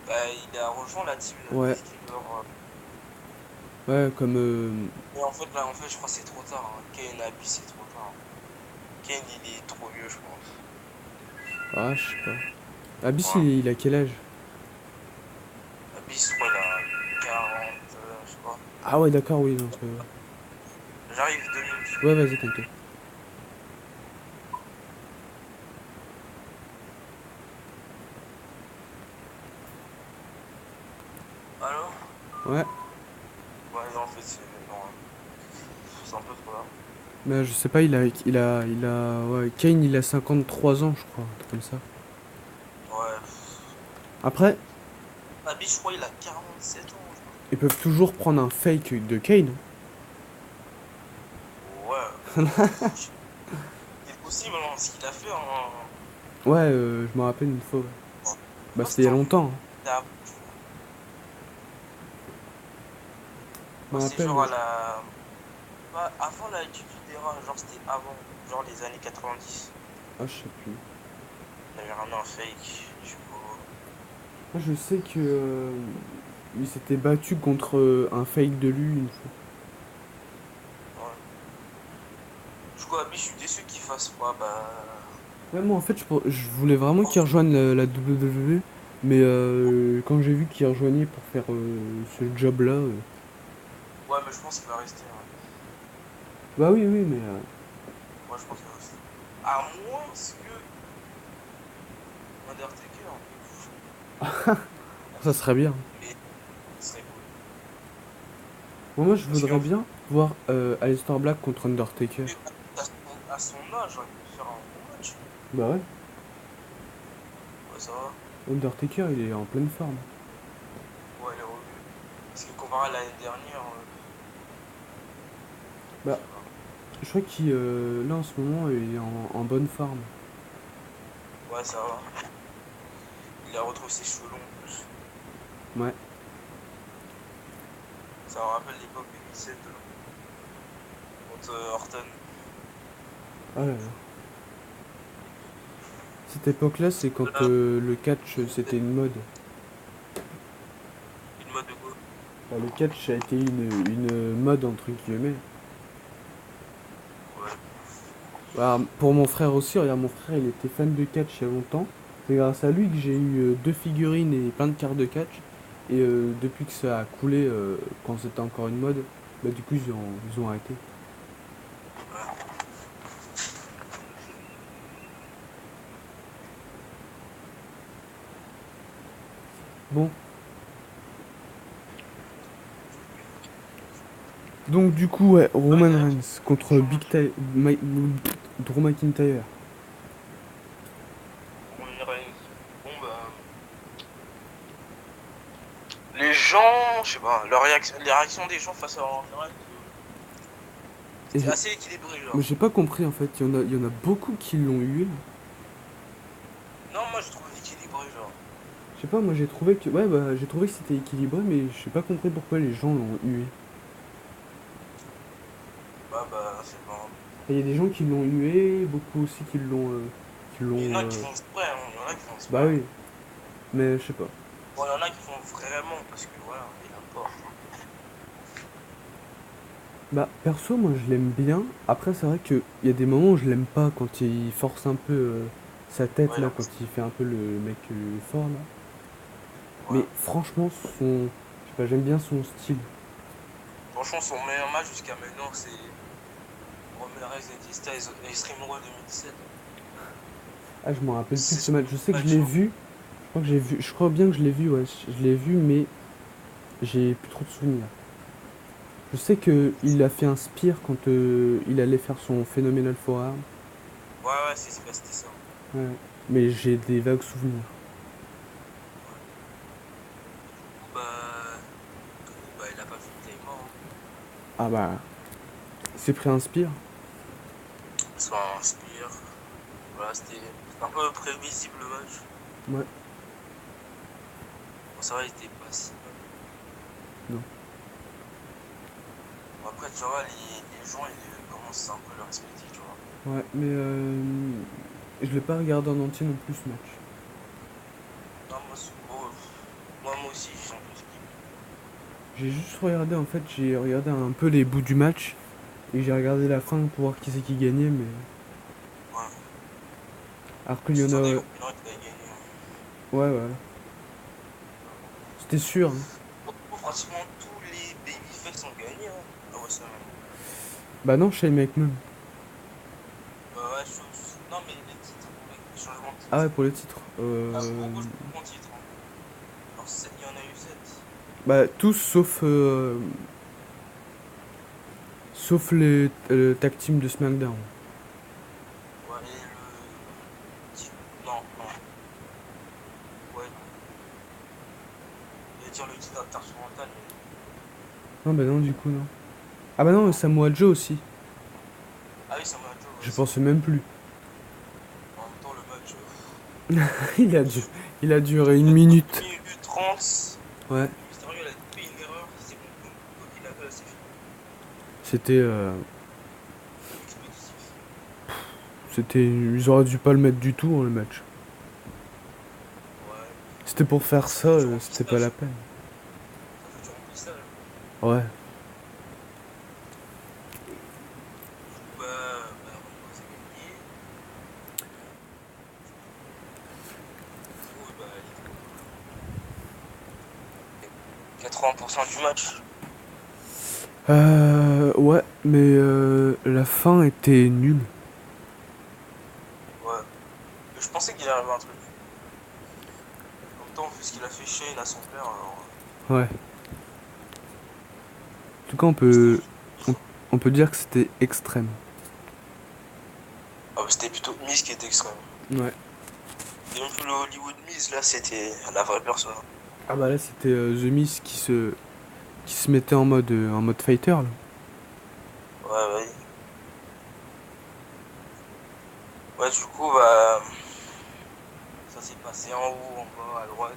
Bah, il a rejoint la team ouais, d'Excalibur. ouais, comme... Mais en fait, là, je crois que c'est trop tard, hein. Kane Abyss, c'est trop tard. Kane, il est trop vieux, je pense. Ah, je sais pas. Abyss, Ouais. il a quel âge? Abyss, je crois, il a 40, je sais pas. Ah ouais, d'accord, oui, donc... J'arrive 2 minutes. Ouais, vas-y, t'inquiète. Alors? Ouais, Ouais, non, en fait, non, c'est un peu trop là. mais je sais pas, ouais, Kane, il a 53 ans, je crois, un truc comme ça. Ouais. Après, Abyss, je crois, il a 47 ans, je crois. ils peuvent toujours prendre un fake de Kane, hein. Ouais. C'est possible, hein, ce qu'il a fait en. Ouais, je me rappelle une fois, ouais. Je Bah, crois que c'était il y c'était a en longtemps, hein. table, je crois. Je me C'est rappelle, genre à la. Pas avant la Attitude Era, genre c'était avant, genre les années 90. ah, je sais plus. Il avait ramené un fake, je sais pas. Moi, je sais que il s'était battu contre un fake de lui une fois. Ouais. Du coup, Abby, je suis déçu qu'il fasse pas, bah. Ouais, moi, en fait, je voulais vraiment qu'il rejoigne la WWE, mais quand j'ai vu qu'il rejoignait pour faire ce job-là, Ouais, mais je pense qu'il va rester, hein. bah oui, oui, mais Moi, je pense qu'il va rester. À moins que Undertaker, ça serait bien. mais ce serait cool. Moi, je Parce voudrais qu'en bien voir Aleister Black contre Undertaker. fait, à son âge, il peut faire un bon match. Bah ouais, Ouais, ça va. Undertaker, il est en pleine forme. Ouais, il est revenu. Parce que comparé à l'année dernière, je Bah, sais pas. je crois qu'il, là, en ce moment, il est en bonne forme. Ouais, ça va. Il a retrouvé ses cheveux longs en plus. Ouais. Ça me rappelle l'époque 2007 contre Orton. Ah là là. Cette époque-là, c'est quand Là, le catch, c'était une mode. une mode de quoi? Bah, le catch a été une mode, entre guillemets. Ouais. Bah, pour mon frère aussi, regarde, mon frère, il était fan de catch il y a longtemps. C'est grâce à lui que j'ai eu deux figurines et plein de cartes de catch. Et depuis que ça a coulé, quand c'était encore une mode, bah du coup ils ont arrêté. Bon, donc du coup, ouais, Ouais, Roman d'ailleurs, Reigns contre change. Drew McIntyre. Roman Reigns. Bon, bah. Les gens, je sais pas, les réactions des gens face à Roman Reigns, Et c'était assez équilibré, mais genre. j'ai pas compris en fait, il y en a beaucoup qui l'ont eu. Non, moi je trouve équilibré, genre. Je sais pas, moi j'ai trouvé que ouais bah j'ai trouvé que c'était équilibré, mais j'ai pas compris pourquoi les gens l'ont hué. Bah, c'est pas. Il y a des gens qui l'ont hué, beaucoup aussi qui Il y en l'ont a qui font exprès, hein. Il y en a qui font bah exprès. oui, mais je sais pas. Bon, il y en a qui font vraiment parce que voilà, il importe. Bah perso moi je l'aime bien. Après c'est vrai que il y a des moments où je l'aime pas quand il force un peu sa tête Ouais, là, non, quand il fait un peu le mec fort là. ouais. Mais franchement je sais pas, j'aime bien son style. Franchement, son meilleur match jusqu'à maintenant, c'est Roman Reigns et Batista et Extreme Rules 2017. Ah, je m'en rappelle plus de C'est ce son match. Je sais que je match, l'ai hein. vu. Je crois que j'ai vu. Je crois bien que je l'ai vu, ouais. Je l'ai vu, mais j'ai plus trop de souvenirs. Je sais que il a fait un spear quand il allait faire son Phenomenal Forearm. Ouais, ouais, c'était ça. Ouais. Mais j'ai des vagues souvenirs. Ouais. Du coup, bah, il a pas fait de mort. Ah bah, il s'est pris un spear. Soit un spear. Voilà, c'était un peu prévisible le match. Ouais. Bon, ça va, il était pas si mal. Non. Bon, après, tu vois, les gens, ils commencent un peu à le respecter, tu vois. Ouais, mais je l'ai pas regardé en entier non plus ce match. Non, moi, bon, moi aussi, j'ai un peu skip. J'ai juste regardé en fait, j'ai regardé un peu les bouts du match et j'ai regardé la fin pour voir qui c'est qui gagnait, mais Ouais. alors qu'il y en J'attendais a, au final qu'il ait gagné, hein. ouais, voilà, c'était sûr, hein. Bon, pratiquement tous les babyface ont gagné, hein. Ah ouais, ça. Bah non, Shane McMahon. Ouais, non, mais les titres, avec les changements de Ah titres. ouais, pour les titres. Ah, en gros, je prends mon titre, hein. Alors, il y en a eu 7. Bah tous sauf les tag team de SmackDown. Ouais, et non, non. Ouais, non. Je vais dire le titre intercontinental, mais non. Non bah non du coup non. Ah bah non, Non. Samoa Joe aussi. Ah oui, ça m'a Joe, ouais, Je c'est vrai. pensais même plus. En même temps, le match. il a dû, il a duré une Il a duré minute. 1 minute 30. Ouais. Le Mysterio, il a fait une erreur. C'est bon, quoi qu'il a fait, c'est fini. C'était Expéditif. ils auraient dû pas le mettre du tout dans le match. Ouais. C'était pour faire Ça ça, fait du c'était pas la remplissage. peine. Ça fait du remplissage. Ouais. Du coup, Roman Reigns a gagné. Du coup, bah, il est 80% du match. Ouais, mais la fin était nulle. Ouais. Mais je pensais qu'il arrivait un truc. En même temps, vu ce qu'il a fait Shane à son père, alors. Ouais. En tout cas, C'était juste. on peut dire que c'était extrême. Ah, bah, c'était plutôt Miz qui était extrême. Ouais. Et même le Hollywood Miz, là, c'était la vraie personne. Ah bah là, c'était The Miz qui se mettait en mode fighter là. Ouais, ouais. Ouais, du coup, bah. Ça s'est passé en haut, en bas, à droite.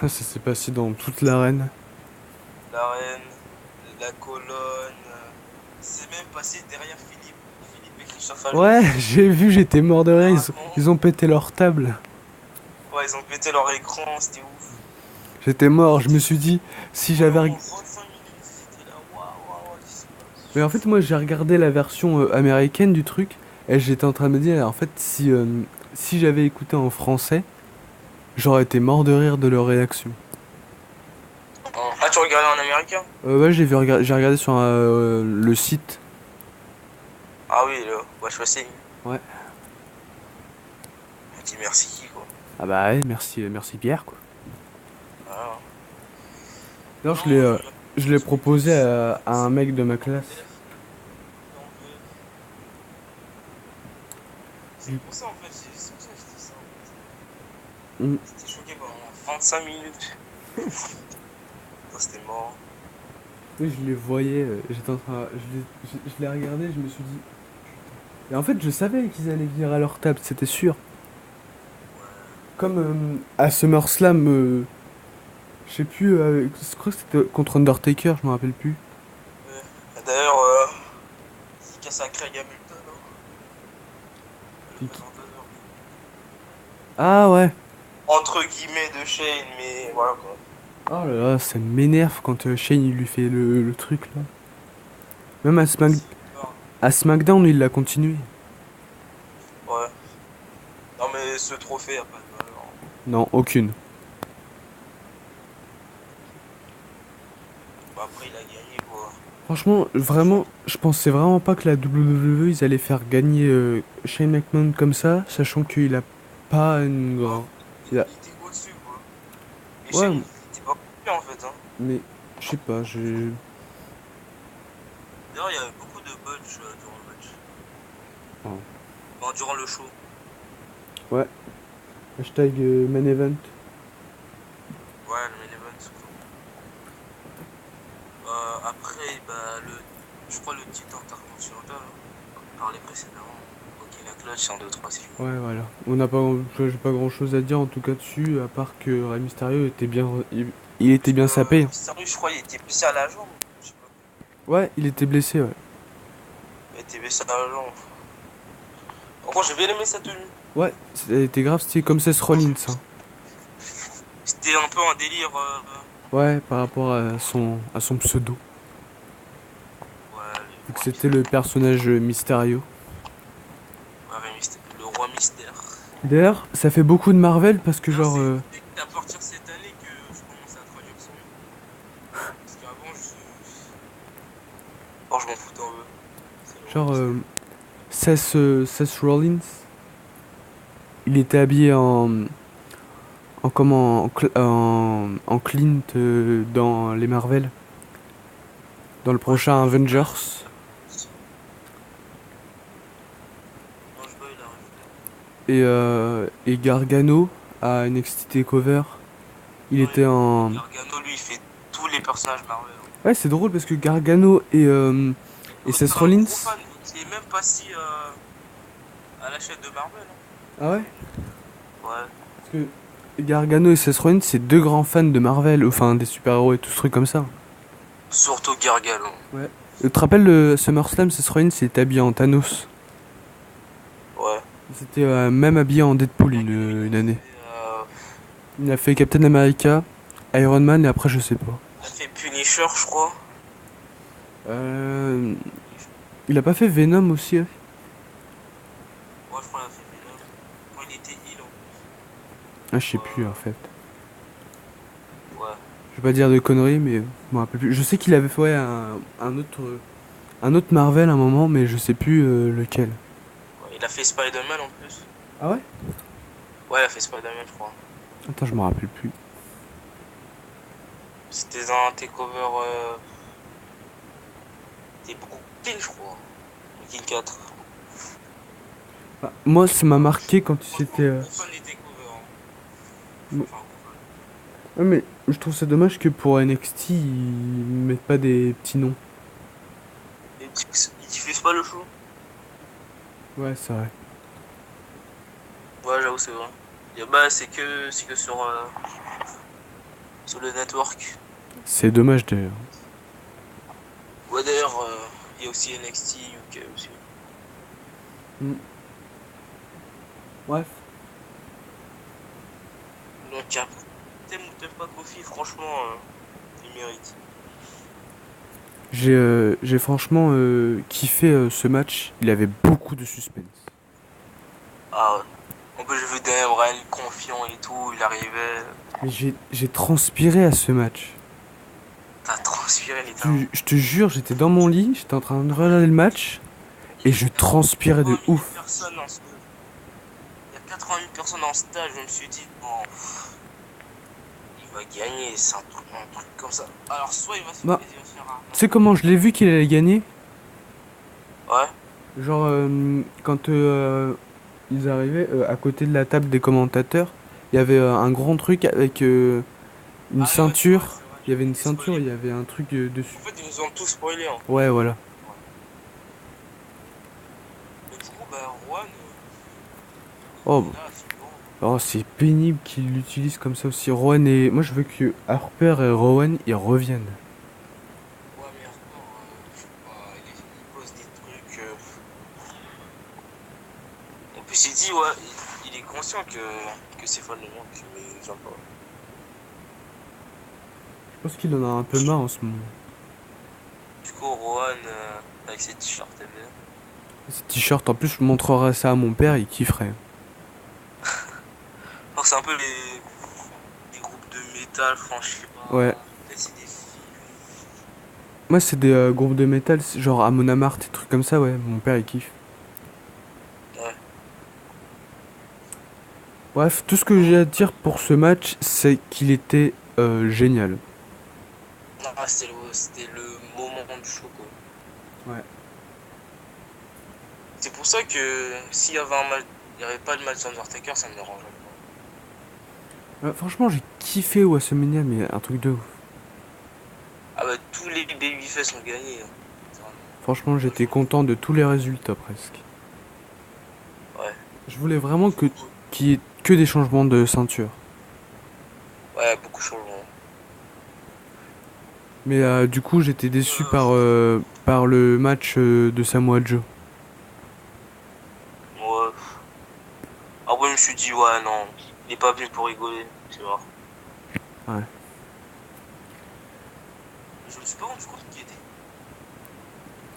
Ça s'est passé dans toute l'arène. L'arène, la colonne. C'est même passé derrière Philippe. Philippe et Christophe Ali. Ouais, j'ai vu, j'étais mort de rire. Littéralement. Ils ont pété leur table. Ouais, ils ont pété leur écran, c'était ouf. J'étais mort, je J'étais me suis dit, si j'avais... pendant 25 minutes, j'étais là, waouh, waouh, qu'est-ce qui se passe? Mais en fait, moi, j'ai regardé la version américaine du truc, et j'étais en train de me dire, en fait, si j'avais écouté en français, j'aurais été mort de rire de leur réaction. Ah, tu regardais en américain? Ouais, j'ai regardé sur le site. Ah oui, le Watch Wrestling. Ouais. On dit merci, quoi. Ah bah ouais, merci Pierre, quoi. Voilà. D'ailleurs, Non, moi, je regarde je l'ai sur les proposé plus à un mec de ma en classe. VF et en VF. Du- C'est pour ça, en fait, c'est pour ça que je dis ça, en Mm. fait. J'étais choqué pendant 25 minutes. Ça, c'était mort. Oui, je les voyais, j'étais en train, je l'ai regardé, je me suis dit. Et en fait, je savais qu'ils allaient venir à leur table, c'était sûr. Ouais. Comme à SummerSlam, je sais plus, je crois que c'était contre Undertaker, je me rappelle plus. Ouais. D'ailleurs, c'est cassé à Craig Hamilton, hein, le C'est qui? présentateur. Ah ouais. Entre guillemets de Shane, mais voilà quoi. Oh là là, ça m'énerve quand Shane il lui fait le truc là. Même C'est bizarre. à SmackDown, il l'a continué. Ouais. Non, mais ce trophée a pas de valeur. Non, aucune. Bah, après, il a gagné quoi. Franchement, vraiment, je pensais vraiment pas que la WWE ils allaient faire gagner Shane McMahon comme ça, sachant qu'il a pas une Bah, grande. Il a... il était au-dessus, quoi. Et Ouais, Shane, il était pas coupé, en fait, hein. mais je sais pas, j'ai. D'ailleurs, il y avait beaucoup de budge durant le match. Oh. Enfin, durant le show. Ouais, hashtag main event. Ouais, le main event, surtout. Après, bah, je crois le titre intercontinental, hein. On parlait précédemment. Ok, la clutch, 1, 2, 3, si tu veux. Ouais, voilà. On n'a pas, j'ai pas grand chose à dire en tout cas dessus, à part que Rey Mysterio était bien, il était Parce que bien sapé. Mysterio, je crois, il était blessé à la jambe. Je sais pas. Ouais, il était blessé, ouais. Il était blessé à la jambe. En gros, j'ai bien aimé sa tenue. Ouais, c'était grave, c'était comme Seth Rollins, hein. C'était un peu un délire. Ouais, par rapport à son pseudo. Ouais, Vu le que roi c'était le mystère. personnage Mysterio. Ouais, le roi mystère. D'ailleurs, ça fait beaucoup de Marvel parce que D'ailleurs, genre, c'est à partir de cette année que je commençais à traduire son nom. Parce qu'avant, oh, je m'en foutais un peu. C'est le roi genre mystère. Seth Rollins, il était habillé en comment, en Clint dans les Marvel, dans le Ouais, je prochain vois, Avengers. la référence. Non, je vois la référence. Et Gargano à NXT TakeOver, il Non, était et en... Gargano, lui, il fait tous les personnages Marvel, hein. Ouais, c'est drôle parce que Gargano et Oh, Seth t'es un Rollins... gros fan. Il est même pas si à la chaîne de Marvel, hein. Ah ouais? Ouais. Parce que Gargano et Seth Rollins, c'est deux grands fans de Marvel, enfin des super-héros et tout ce truc comme ça. Surtout Gargano. Ouais. Tu te rappelles le SummerSlam, Seth Rollins il était habillé en Thanos. Ouais. Il s'était même habillé en Deadpool Gargano, il a une année. fait, Il a fait Captain America, Iron Man et après je sais pas. il a fait Punisher, je crois. Euh, il a pas fait Venom aussi, hein? Ouais, je crois qu'il a fait Venom. Quand il était heal en plus. Ah, je sais Ou, plus en fait. ouais. Je vais pas dire de conneries, mais je me rappelle plus. Je sais qu'il avait fait ouais, un autre Marvel à un moment, mais je sais plus lequel. Ouais, il a fait Spider-Man en plus. Ah ouais? Ouais, il a fait Spider-Man, je crois. Attends, je me rappelle plus. C'était un takeover. C'était beaucoup pile, je crois. Kill 4. Ah, moi, ça m'a marqué quand Franchement, c'était. gros fan des takeovers, hein. Ouais, Enfin, gros fan. mais je trouve ça dommage que pour NXT, ils mettent pas des petits noms. Et ils diffusent pas le show? Ouais, c'est vrai. Ouais, j'avoue, c'est vrai. Et bah, c'est que sur le network. C'est dommage d'ailleurs. Ouais, d'ailleurs, il y a aussi NXT UK aussi. Mm. Bref. Donc, t'aimes ou t'aimes pas Kofi, franchement, il mérite. J'ai franchement kiffé ce match. Il avait beaucoup de suspense. Ah ouais. En plus, j'ai vu Daniel Bryan confiant et tout, il arrivait. Mais j'ai transpiré à ce match. T'as transpiré littéralement. Je te jure, j'étais dans mon lit, j'étais en train de regarder le match Il et y a je transpirais de 80 000 ouf. personnes dans ce. Il y a 80 000 personnes dans ce stade, je me suis dit, bon, il va gagner, c'est un truc comme ça. Alors, soit il va se faire Bah, plaisir, il va se faire tu sais comment je l'ai vu qu'il allait gagner? Ouais. Genre, quand ils arrivaient à côté de la table des commentateurs, il y avait un grand truc avec une Ah ouais, c'est vrai, ceinture. c'est vrai, Il y avait j'avais une été ceinture, spoilé. il y avait un truc En dessus. fait, ils nous ont tous spoilé, hein. Ouais, voilà. Ouais. Mais du coup, bah, Juan, il Oh, est là, souvent. oh c'est pénible qu'ils l'utilisent comme ça aussi. Rowan et. Moi, je veux que Harper et Rowan ils reviennent. Ouais, mais Harper, je sais pas, il pose des trucs. En plus, il dit, ouais, il est conscient que ses fans le manquent, mais ils ont pas. Je pense qu'il en a un peu marre en ce moment. Du coup, Rohan, avec ses t-shirts MDM. Ce t-shirt, en plus, je montrerai ça à mon père, il kifferait. Alors, c'est un peu les groupes de métal, franchement, je sais Ouais. pas. Peut-être c'est des films. Moi, c'est des groupes de métal, genre Amon Amarth, des trucs comme ça, ouais. Mon père, il kiffe. Ouais. Bref, tout ce que j'ai à dire pour ce match, c'est qu'il était génial. Non, c'était le moment du show, quoi. Ouais. C'est pour ça que s'il y avait un match, il n'y avait pas de match Undertaker, ça me dérangerait Franchement, j'ai kiffé WrestleMania, mais un truc de ouf. pas. Ah bah, tous les babyface ont gagné, hein. Franchement, j'étais content de tous les résultats presque. Ouais. Je voulais vraiment qu'il y ait que des changements de ceinture. Ouais, beaucoup de changements. Mais du coup, j'étais déçu Euh, par le match de Samoa Joe. ouais. Après, je me suis dit, ouais, non, il est pas venu pour rigoler, tu vois. Ouais. Je me suis pas rendu compte qui était.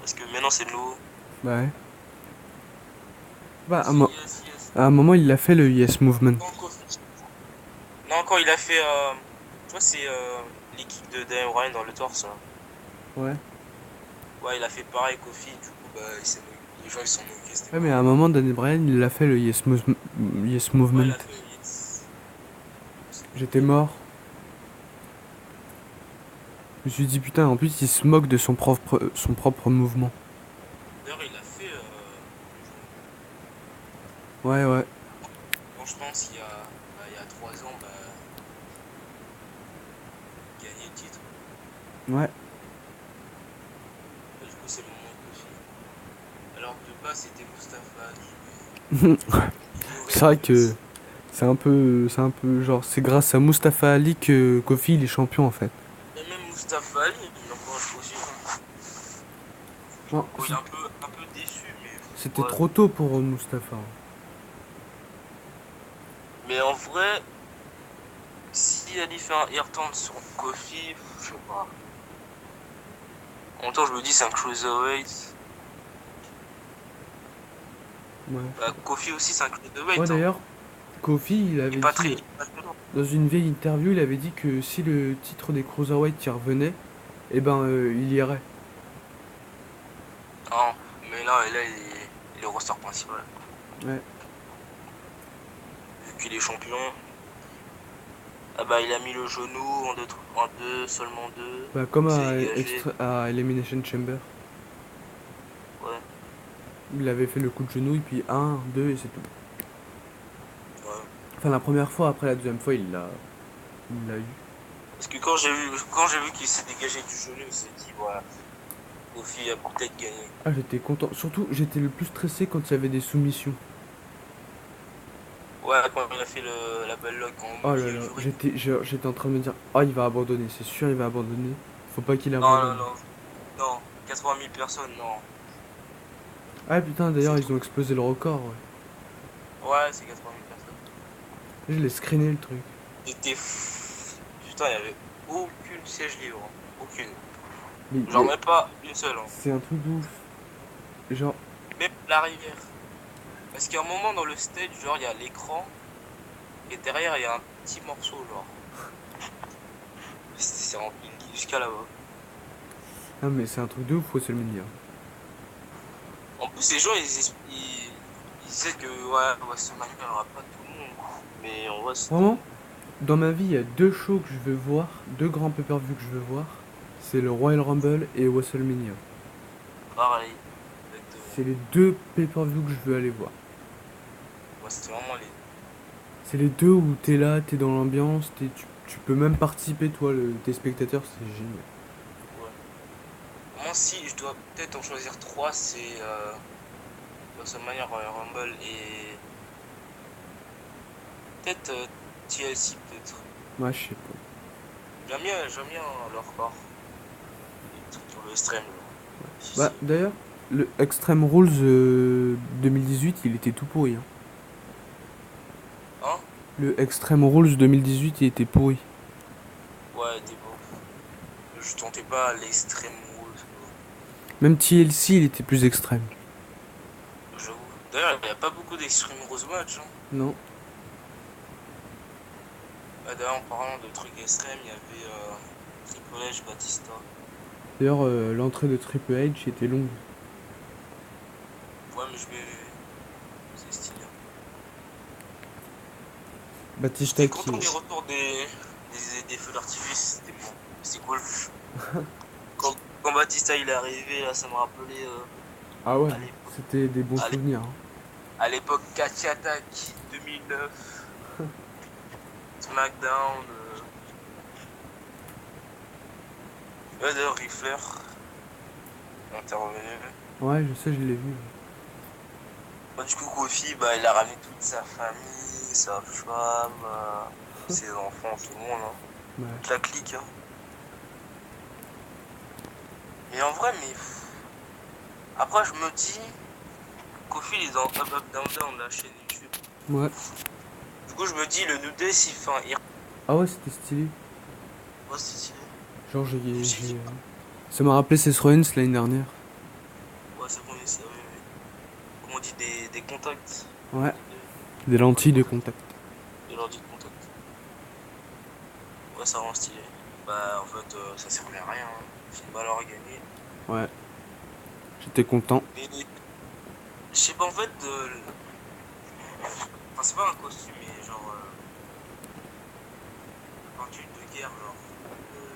Parce que maintenant, c'est nouveau. Bah ouais. Bah, Si, yes, yes. à un moment, il a fait le Yes Movement. Non, quand il a fait. Tu vois, c'est l'équipe de Daniel Bryan dans le torse, là. Ouais. Ouais, il a fait pareil, Kofi, du coup, bah, les gens ils sont moqués, c'était Ouais, mais à un marrant. moment, Daniel Bryan, il a fait le Yes Ouais, Movement. il a fait yes. J'étais mort. Je me suis dit, putain, en plus, il se moque de son propre mouvement. D'ailleurs, il a fait le genou. Ouais, ouais. Quand je pense, il y a 3 ans, bah, il gagnait le titre. Ouais. Et du coup, c'est le moment de Kofi. Alors que de base, c'était Mustafa Ali, mais il aurait C'est vrai pu que aussi. c'est un peu genre, c'est grâce à Mustafa Ali que Kofi il est champion en fait. Et même Mustafa Ali, il encourage Kofi, hein. Non, Bon, il est un peu déçu, mais c'était ouais. trop tôt pour Mustafa. Mais en vrai, si Ali fait un air turn sur Kofi, je sais pas. En même temps, je me dis, c'est un cruiserweight. Ouais. Bah, Kofi aussi, c'est un Ouais, cruiserweight, hein. d'ailleurs, Kofi, il Il est avait pas dit, très. Il est pas très lourd. dans une vieille interview, il avait dit que si le titre des Cruiserweight y revenait, eh ben, il irait. Non, mais là, il est au roster principal. Ouais. Vu qu'il est champion. Ah bah, il a mis le genou en deux, seulement deux. Bah, comme Il s'est dégagé. à Elimination Chamber. Ouais, Il avait fait le coup de genou, et puis un, deux, et c'est tout. ouais. Enfin, la première fois, après la deuxième fois, il l'a eu. Parce que quand j'ai vu qu'il s'est dégagé du genou, il s'est dit, voilà, Kofi a peut-être gagné. Ah, j'étais content. Surtout, j'étais le plus stressé quand il y avait des soumissions. Ouais, quand il a fait la belle lock Oh en là milieu là, du ring. j'étais en train de me dire, ah, il va abandonner, c'est sûr, il va abandonner. Faut pas qu'il Non, non, abandonne. non. Non, 80 000 personnes, non. Ah putain, C'est d'ailleurs, ils trop. ont explosé le record, ouais. Ouais, c'est 80 000 personnes. Je l'ai screené le truc. J'étais putain, il y avait aucune siège libre, hein. Aucune. Mais Genre même pas une seule, hein. c'est un truc de ouf. Genre, Même l'arrière. Parce qu'à un moment dans le stage, genre il y a l'écran et derrière il y a un petit morceau, genre. C'est rempli jusqu'à là-bas. ah mais c'est un truc de ouf, WrestleMania. En plus, les gens ils disaient que ouais, WrestleMania il n'y aura pas tout le monde. Mais en vrai, c'était Vraiment, dans ma vie, il y a deux shows que je veux voir, deux grands pay-per-view que je veux voir. C'est le Royal Rumble et WrestleMania. pareil. Exactement. C'est les deux pay-per-view que je veux aller voir. Ouais, c'était vraiment les. C'est les deux où t'es là, t'es dans l'ambiance, tu peux même participer, toi, tes spectateurs, c'est génial. Ouais. Moi, si je dois peut-être en choisir trois, c'est WrestleMania, Royal Rumble et peut-être TLC, peut-être. Moi, je sais pas. J'aime bien leur corps. Les trucs sur le extrême, genre. Si, Bah, si. d'ailleurs, le Extreme Rules 2018, il était tout pourri, hein. Hein? Le Extreme Rules 2018, il était pourri. Ouais, des beaux. Je tentais pas l'extrême rose, quoi. Même TLC, il était plus extrême. J'avoue. D'ailleurs, il n'y a pas beaucoup d'extrême rose match, hein. Non. Ah, d'ailleurs, en parlant de trucs extrêmes, il y avait Triple H, Batista. D'ailleurs, l'entrée de Triple H était longue. Ouais, mais je vais. C'est stylé, hein. Batista J'étais qui... content des retours des feux d'artifice, c'était bon, c'était cool. Quand, quand Batista il est arrivé, là, ça me rappelait Ah ouais, à l'époque, c'était des bons à l'é- souvenirs, hein. à l'époque Catch Attack 2009, SmackDown, D'ailleurs, Riffler intervenu. Ouais, je sais, je l'ai vu. Bah, du coup, Kofi, bah, il a ramené toute sa famille, sa femme, ses enfants, tout le monde, hein. Ouais. Toute la clique. Hein. Mais en vrai, après, je me dis, Kofi, il est dans Up Up Down Down, la chaîne YouTube. Ouais. Du coup, je me dis, le New Day, s'il fait un hero, Ah ouais, c'était stylé. ouais, c'est stylé. Genre, J'ai dit, ça m'a rappelé Seth Rollins l'année dernière. ouais, c'est bon, c'est oui, oui. Comment on dit, des contacts. Ouais. Des lentilles de contact. Des lundis de contact. Ouais, ça rend stylé. Bah, en fait, ça servait à rien. Hein. Finn Balor a gagné. Ouais. J'étais content. Mais, je sais pas, en fait, enfin, c'est pas un costume, mais genre, un tube de guerre, genre,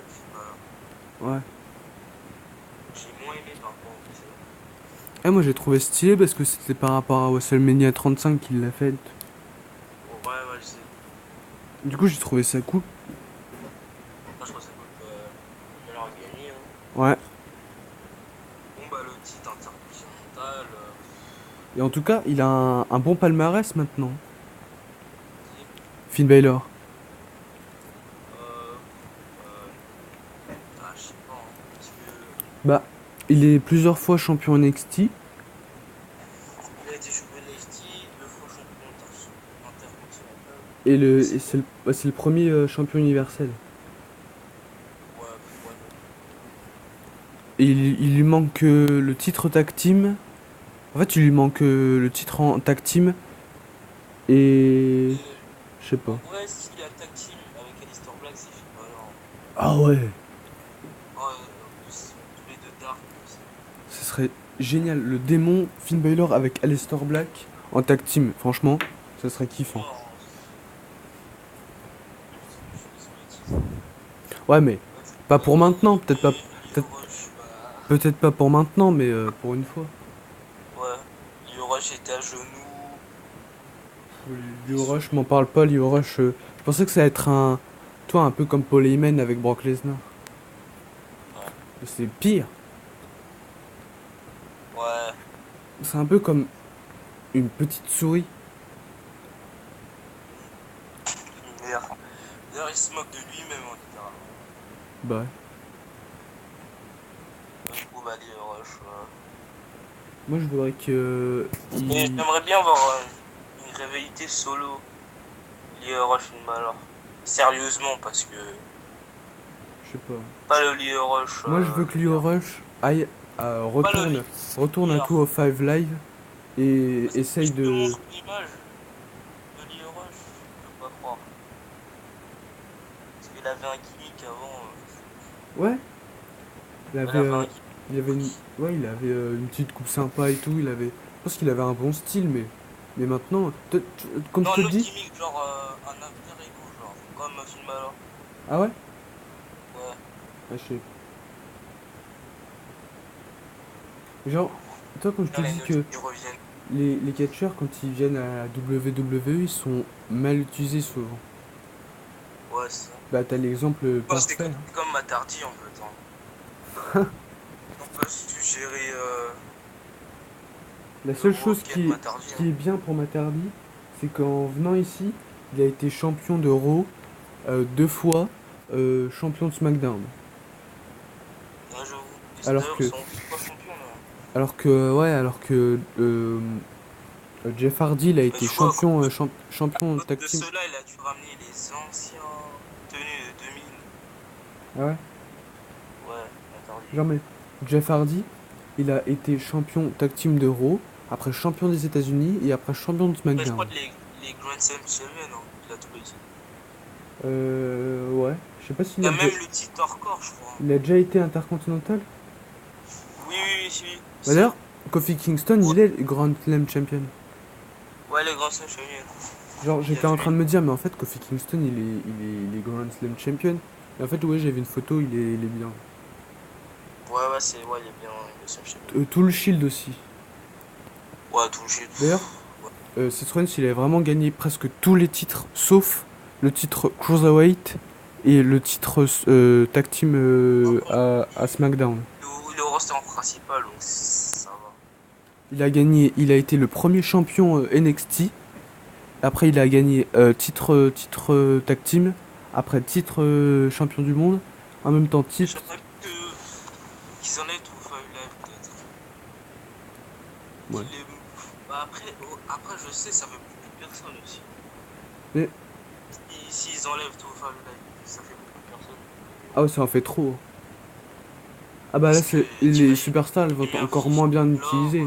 Finn Balor. Ouais. J'ai moins aimé par rapport au précédent. Et moi, j'ai trouvé stylé parce que c'était par rapport à WrestleMania 35 qu'il l'a fait. Oh, ouais, ouais, je sais. Du coup, j'ai trouvé ça cool. Moi, je trouve ça cool que Balor a gagné. Hein. Ouais. Bon, bah, le titre intercontinental. Et en tout cas, il a un bon palmarès maintenant. Finn Balor. Je sais pas, hein, parce que Bah, il est plusieurs fois champion NXT. il a été champion NXT, 2 fois champion intercontinental. Et c'est le premier champion universel. Ouais, ouais, Et il lui manque le titre tag team. En fait, il lui manque le titre en tag team. Et... mais Je sais pas. en vrai, s'il y a le tag team avec Aleister Black, c'est Finn Balor. Ah ouais. Oh, en plus, ils sont tous les deux dark. Ce serait génial. Le démon Finn Balor avec Aleister Black en tag team. Franchement, ça serait kiffant. Oh, Ouais, mais pas pour maintenant. Lio Peut-être, Rush, bah, peut-être pas pour maintenant, mais pour une fois. ouais. Lio Rush était à genoux. Lio Rush, m'en parle pas. Lio Rush, je pensais que ça allait être un... Toi, un peu comme Paul Heyman avec Brock Lesnar. Ouais. C'est pire. Ouais. C'est un peu comme une petite souris. Merde. D'ailleurs, il se moque de lui-même, hein, littéralement. Bah ouais. Du coup, bah, Lio Rush. Moi, je voudrais que... Mais il- j'aimerais bien voir une rivalité solo. Lio Rush Finn Balor. Sérieusement, parce que. Je sais pas. Pas le Lio Rush. Moi, je veux que Lio Rush aille, Pas le retourne à leader. 205 Live et Parce que essaye je te de... montre l'image de Lio Rush. Je peux pas croire. Parce qu'il avait un gimmick avant. Ouais. Il Il avait, avait un gimmick. il avait une... Ouais, il avait une petite coupe sympa et tout. Je pense qu'il avait un bon style, mais maintenant, comme je Non, te un le autre dis... gimmick, genre un alter ego, genre. Comme Finn Balor. Ah ouais? Ouais. Ah, je sais. Genre, toi, quand je te Là, les dis notes que qui reviennent. les catcheurs, quand ils viennent à la WWE, ils sont mal utilisés souvent. Ouais, c'est ça. Bah, t'as l'exemple Oh, c'était parfait, hein. comme Matardi en fait. Hein. On peut suggérer La seule le chose Rocket Matardi. qui est bien pour Matardi, c'est qu'en venant ici, il a été champion de Raw, 2 fois champion de SmackDown. Ouais, j'avoue. Et Alors d'ailleurs, que, ils sont pas champions là. alors que Jeff Hardy, il a Mais été tu vois, champion à tag cause de team. cela, il a dû ramener les anciens tenues de 2000. Ah ouais? Ouais, Matardi. Genre, mais Jeff Hardy, il a été champion tag team de Raw, après champion des États-Unis et après champion de Mais je SmackDown. crois que les Grand Slam Champions, non, il a tout réussi. Ouais. Je sais pas s'il Il y a a déjà, même le titre hors corps, je crois. il a déjà été intercontinental. Oui, oui, oui, oui. Bah, d'ailleurs, Kofi Kingston, il est le Grand Slam champion. Ouais, les Grand Slam Champions. Genre, Il a j'étais en fait train de me dire, mais en fait, Kofi Kingston, il est Grand Slam champion. Et en fait, ouais, j'avais une photo, il est bien. Ouais, ouais, ouais, il est bien, il est seul champion. Tout le Shield aussi. Ouais, tout le shit. D'ailleurs, Ouais. Seth Rollins, il a vraiment gagné presque tous les titres, sauf le titre Cruiserweight et le titre Tag Team Après, à SmackDown. il est au roster en principal, donc ça va. Il a été le premier champion NXT. Après, il a gagné titre Tag Team. Après, titre champion du monde. En même temps, Mais titre. j'aimerais qu'ils enlèvent tout Five Live, peut-être. Ouais. Qu'ils les... Bah, après, je sais, ça fait beaucoup de personnes aussi. Mais, S'ils enlèvent tout Five Live, ça fait beaucoup de personnes. ah ouais, ça en fait trop. Ah bah là, Parce que, les t'imagines, superstars, elles vont être encore énergie, moins bien l'or. utilisées.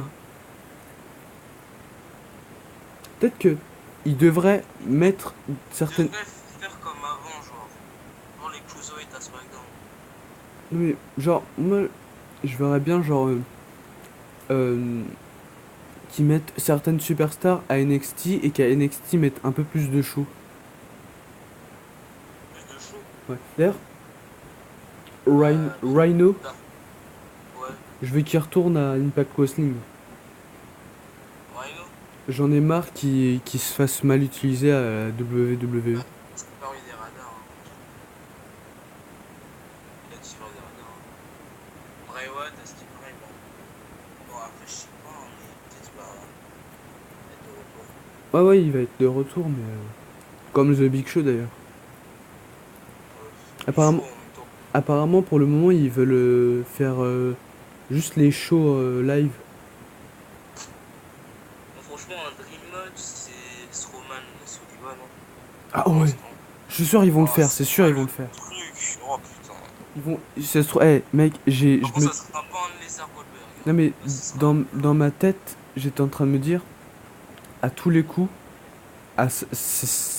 Peut-être que ils devraient mettre Ils certaines. devraient faire comme avant, genre. Dans les Cruiserweight à SmackDown. Non, mais genre, moi, je verrais bien, genre, euh, qu'ils mettent certaines superstars à NXT et qu'à NXT mettent un peu plus de show. Plus de show. Ouais. D'ailleurs, Bah, Rhino, là. Ouais. je veux qu'il retourne à Impact Wrestling. Rhino. J'en ai marre qu'il se fasse mal utiliser à la WWE. Bah, c'est pas eu des radars, hein. Il a disparu des radars, hein. Bray Wyatt, à ce qui paraît, bon, après, je sais pas, hein, mais peut-être qu'il va être de retour. Ouais, ouais, il va être de retour, mais comme The Big Show d'ailleurs. Il est chaud Apparemment, en même temps. apparemment, pour le moment, ils veulent faire juste les shows live. Bon, franchement, un Dream Match, c'est Strowman et Sullivan, hein, Ah pour ouais, l'instant. je suis sûr ils vont le Oh, faire, c'est c'est sûr pas ils vont le le faire. truc. Oh putain. Ils vont, ça se trouve, eh, mec, Par contre, ça sera pas un Lesnar Goldberg, hein. non mais Là, ce sera dans ma tête, j'étais en train de me dire, à tous les coups, ça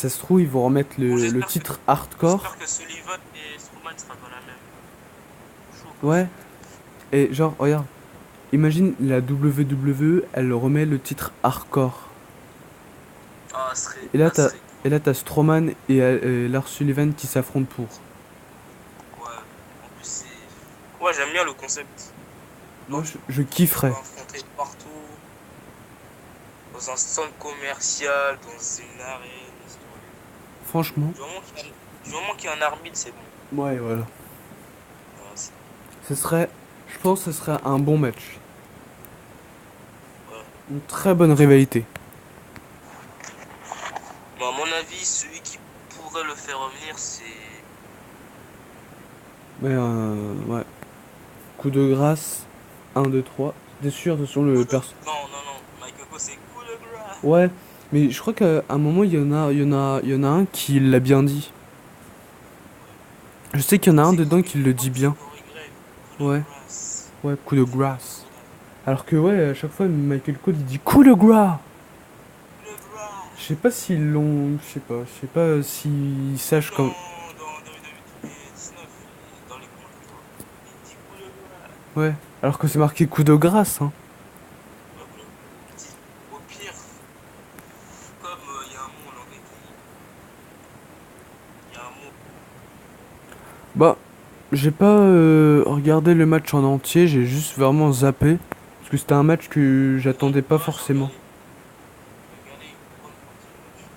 se trouve ils vont remettre bon, le titre hardcore. j'espère que Sullivan et Strowman sera dans la même show, quoi. Ouais, et genre, regarde, imagine la WWE, elle remet le titre hardcore. Ah, Et là, ce t'as, serait et cool. là, t'as Strowman et Lars Sullivan qui s'affrontent pour. Ouais. En plus, c'est. Ouais, j'aime bien le concept. Moi, Genre, je tu peux kifferais. affronter partout, dans un centre commercial, dans une arène. Franchement. Du moment qu'il y a un arbitre, c'est bon. Ouais, voilà. Voilà, Ce serait, je pense que ce serait un bon match. ouais. Une très bonne rivalité. Bon, à mon avis, celui qui pourrait le faire revenir, c'est. Mais ouais. Coup de grâce. Un 2 3. T'es sûr, de le perso. Non, non, non. Michael Cole, c'est coup de grâce. Ouais. Mais je crois qu'à un moment, il y en a un qui l'a bien dit. Je sais qu'il y en a un C'est dedans coup qui le dit bien. Corey Grave. Coup de Ouais. grâce. Ouais, coup de grâce. Alors que ouais, à chaque fois, Michael Cole, il dit coup de gras. Coup de grâce. Je sais pas s'ils l'ont. Je sais pas s'ils sachent comme. Dans WWE 19, dans les commentaires, il dit coup de grâce. Ouais. Alors que c'est marqué coup de grâce, hein. Ouais, il dit, au pire, comme il y a un mot en anglais qui. Il y a un mot. Bah, j'ai pas regardé le match en entier, j'ai juste vraiment zappé. Parce que c'était un match que j'attendais pas Ouais, j'ai forcément. regardé. J'ai regardé une bonne partie du match.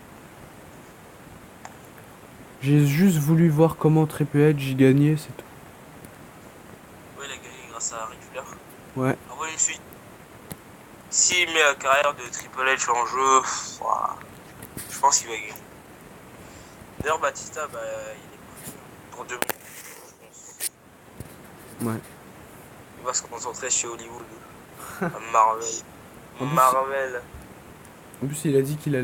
J'ai juste voulu voir comment Triple H gagnait, c'est tout. Ouais, il a gagné grâce à Ric Flair. Ouais. En vrai, je me suis dit, s'il met la carrière de Triple H en jeu, ouah, je pense qu'il va gagner. D'ailleurs, Batista, bah, il est prévu pour 2000, je pense. Ouais. Il va se concentrer chez Hollywood. À Marvel. En plus, Marvel. en plus, il a dit qu'il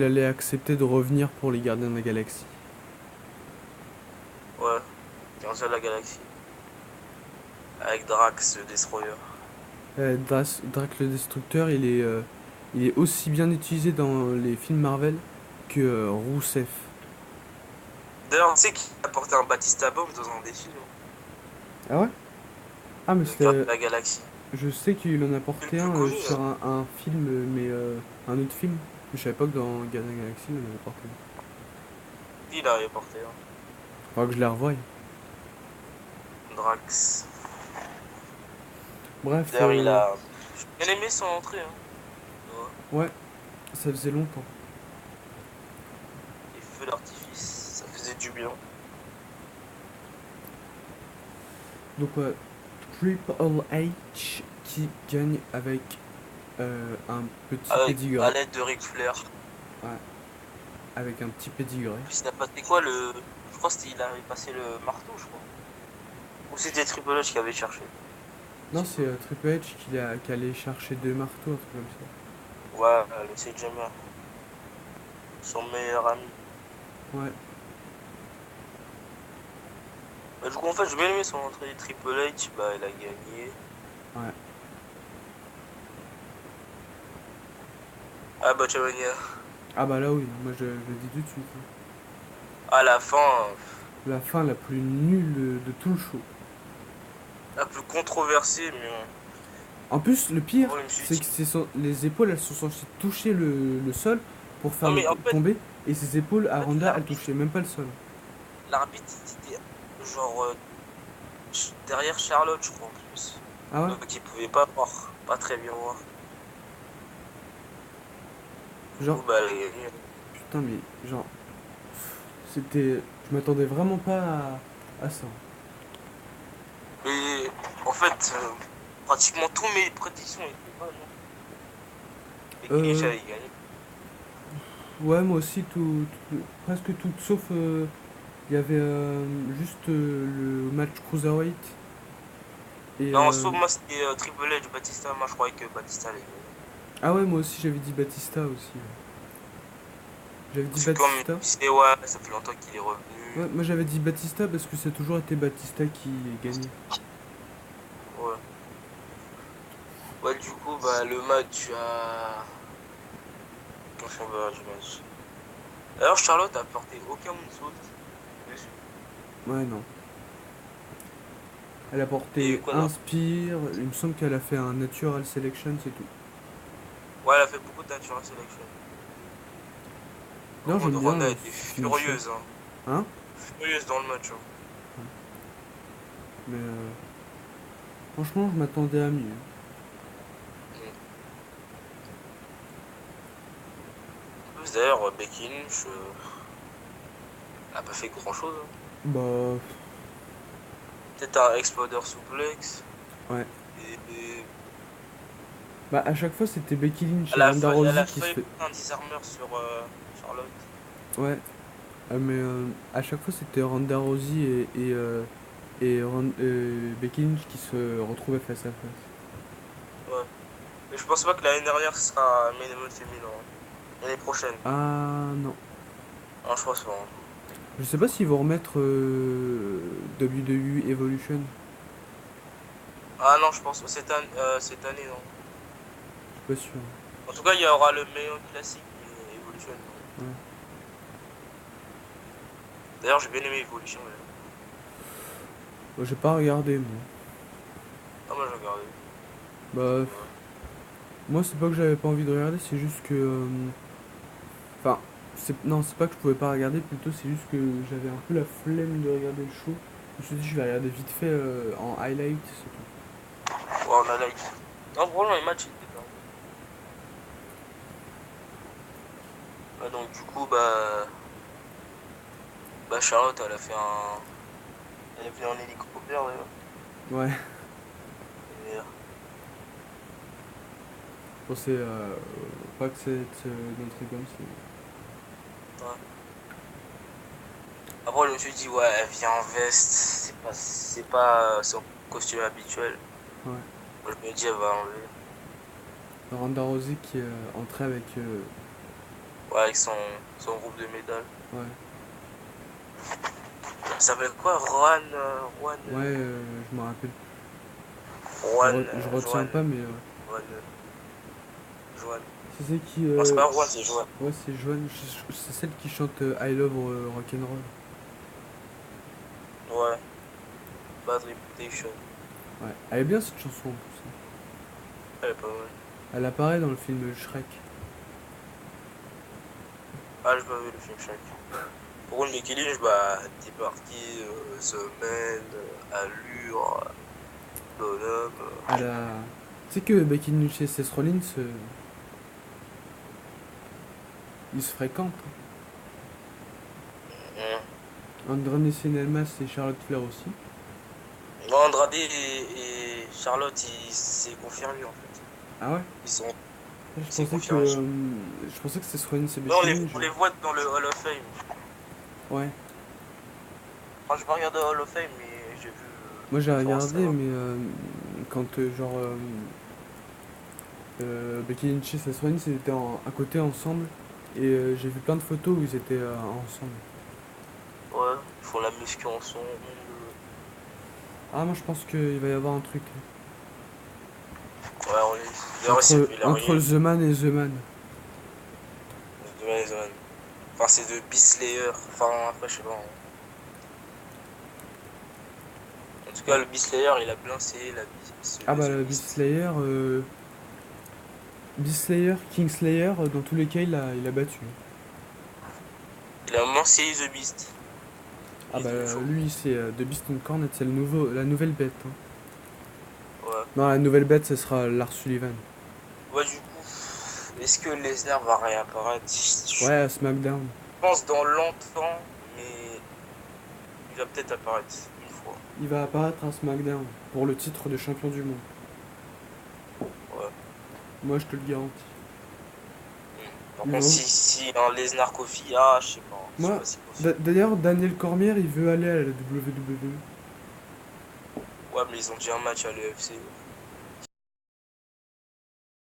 allait accepter de revenir pour les Gardiens de la Galaxie. Ouais. Gardien de la Galaxie. Avec Drax, le Destroyer. Drax le Destructeur, il est aussi bien utilisé dans les films Marvel que Rousseff. D'ailleurs, tu sais qui a porté un Batista Bomb dans un des films, Ah ouais? Ah mais le Gardien c'était. de la Galaxie. Je sais qu'il en a C'est le porté plus un connu, sur hein. un film, mais un autre film. Je savais pas que dans Guardians Galaxy, il avait porté. Il a porté, hein. Faudra que je les revoie. Drax. Bref, D'ailleurs, il a. J'ai bien aimé son entrée, hein. ouais, ça faisait longtemps. Les feux d'artifice, ça faisait du bien. Donc, Triple H qui gagne avec un petit À pedigree. l'aide de Ric Flair. Ouais, avec un petit pedigree. Puis il a passé quoi le. Je crois qu'il avait passé le marteau, je crois. Ou c'était Triple H qui avait cherché. Non, c'est Triple H qui allait chercher 2 marteaux, un truc comme ça. Ouais, le Sejama. Son meilleur ami. Ouais. Bah, du coup, en fait, j'ai bien aimé son entrée. Triple H, bah, il a gagné. Ouais. Ah, bah, Chavania. Ah bah là oui, moi je le dis tout de suite. À la fin, La fin la plus nulle de tout le show. la plus controversée, mais En plus, le pire, bon, je me suis c'est dit. que les épaules, elles sont censées toucher le sol pour faire Non, mais en fait, tomber. Et ses épaules à Ronda, elles touchaient même pas le sol. l'arbitre, c'était genre derrière Charlotte, je crois, en plus. Ah ouais? Donc, il pouvait pas voir, pas très bien voir. Du Genre, coup, bah, elle a gagné. putain, mais genre, c'était. Je m'attendais vraiment pas à ça. Mais en fait, pratiquement tous mes prédictions étaient bonnes, hein. Et Kilich Euh, avait gagné. ouais, moi aussi, presque tout, sauf il y avait juste le match Cruiserweight. Et Non, sauf moi, c'était Triple H, Batista. Moi, je croyais que Batista allait gagner. ah ouais, moi aussi, j'avais dit Batista aussi. J'avais dit Parce que comme Batista. tu sais, ouais, ça fait longtemps qu'il est Ouais, revenu. moi j'avais dit Batista parce que ça a toujours été Batista qui gagnait. Ouais. Ouais, du coup, bah, le match a. Enfin, bah, du match. D'ailleurs, Charlotte a porté aucun moonsault dessus. Ouais, non. Elle a Il y a eu porté quoi un d'autre? spear, il me semble qu'elle a fait un natural selection, c'est tout. Ouais, elle a fait beaucoup de natural selection. Par Non, contre, j'aime bien Ronda était ce finisher. furieuse, hein. Hein? Furieuse dans le match, hein. Mais franchement, je m'attendais à mieux. Mm. En plus, d'ailleurs, Becky Lynch, elle a pas fait grand chose, hein. Bah, Peut-être un Exploder Suplex. ouais. Et Bah, à chaque fois, c'était Becky Lynch et elle Ronda a Rousey qui se fait fait. un disarmer sur Charlotte. Ouais. Mais à chaque fois, c'était Ronda Rousey et Becky Lynch qui se retrouvaient face à face. Ouais. Mais je pense pas que l'année dernière ce sera main event féminin, hein. L'année prochaine. Ah non. Non, je pense pas, hein. Je sais pas s'ils vont remettre WWE Evolution. Ah non, je pense que cette année, non. Je suis pas sûr. En tout cas, il y aura le meilleur classique et Evolution. Ouais. D'ailleurs, j'ai bien aimé Evolution. J'ai pas regardé, moi. Ah, moi j'ai regardé. Bah, Ouais. moi, c'est pas que j'avais pas envie de regarder, c'est juste que. Enfin, non, c'est pas que je pouvais pas regarder, plutôt, c'est juste que j'avais un peu la flemme de regarder le show. Je me suis dit, je vais regarder vite fait en highlight, c'est tout. Ouais, on a like. Non, franchement, les matchs étaient bien. Ouais, donc, du coup, bah Charlotte, elle a fait un. Elle est venue en hélicoptère d'ailleurs. Ouais, Et, je pensais pas que c'est d'un truc comme ça. ouais. Après, je me suis dit, ouais, elle vient en veste. C'est pas son costume habituel. Ouais. Moi, je me dis, elle va enlever. Ronda Rousey qui est entrée avec. Ouais, avec son groupe de métal. Ouais. Ça s'appelle quoi? Juan. Juan. Ouais, je me rappelle. Juan. Je retiens Juan. pas, mais. Juan. Juan. C'est qui. Non, c'est pas Juan, c'est Juan. Ouais, c'est Joanne. C'est celle qui chante I Love Rock'n'Roll. Ouais. Bad Reputation. Ouais. Elle est bien cette chanson en plus. Elle est pas mal. Elle apparaît dans le film Shrek. Ah, j'ai pas vu le film Shrek. Pour contre, Becky Lynch, bah, t'es parti, The Man, Allure, Bonhomme. À la... Tu sais que Becky Lynch et Seth Rollins, ils se fréquentent. Andrade Cien Almas et Charlotte Flair aussi. Non, Andrade et Charlotte, c'est confirmé en fait. Ah ouais? Ils sont. Je C'est pensais confirmé. je pensais que Seth Rollins et Non, Becky Lynch. on les voit dans le Hall of Fame. Ouais. Enfin, j'ai pas regardé Hall of Fame, mais j'ai vu. Moi j'ai Sur regardé, Instagram. mais quand Becky Lynch et Seth Rollins ils étaient à côté ensemble, et j'ai vu plein de photos où ils étaient ensemble. Ouais, ils font la muscu ensemble. Ah, moi je pense qu'il va y avoir un truc Ouais, on est. D'ailleurs, c'est entre, depuis la entre réunion. The Man et The Man. Enfin, c'est de Beast Slayer. Enfin, après, je sais pas. En tout cas, le Beast Slayer, il a blincé la Ah bah The le Beast. Beast Slayer, King Slayer, dans tous les cas il a battu. Il a mancé The Beast. Ah Il est bah devenu chaud. lui c'est The Beast Incarnate, c'est la nouvelle bête, hein. Ouais. Non, la nouvelle bête ce sera Lars Sullivan. Ouais, du coup, est-ce que Lesnar va réapparaître? Ouais, Je à SmackDown. pense dans longtemps, mais il va peut-être apparaître une fois. Il va apparaître à SmackDown pour le titre de champion du monde. Ouais. Moi je te le garantis. Par Ils contre, vont... si un Lesnar Kofi, ah, je sais pas. Je sais Moi, pas si possible. d'ailleurs Daniel Cormier il veut aller à la WWE. Ouais, mais ils ont déjà un match à l'UFC.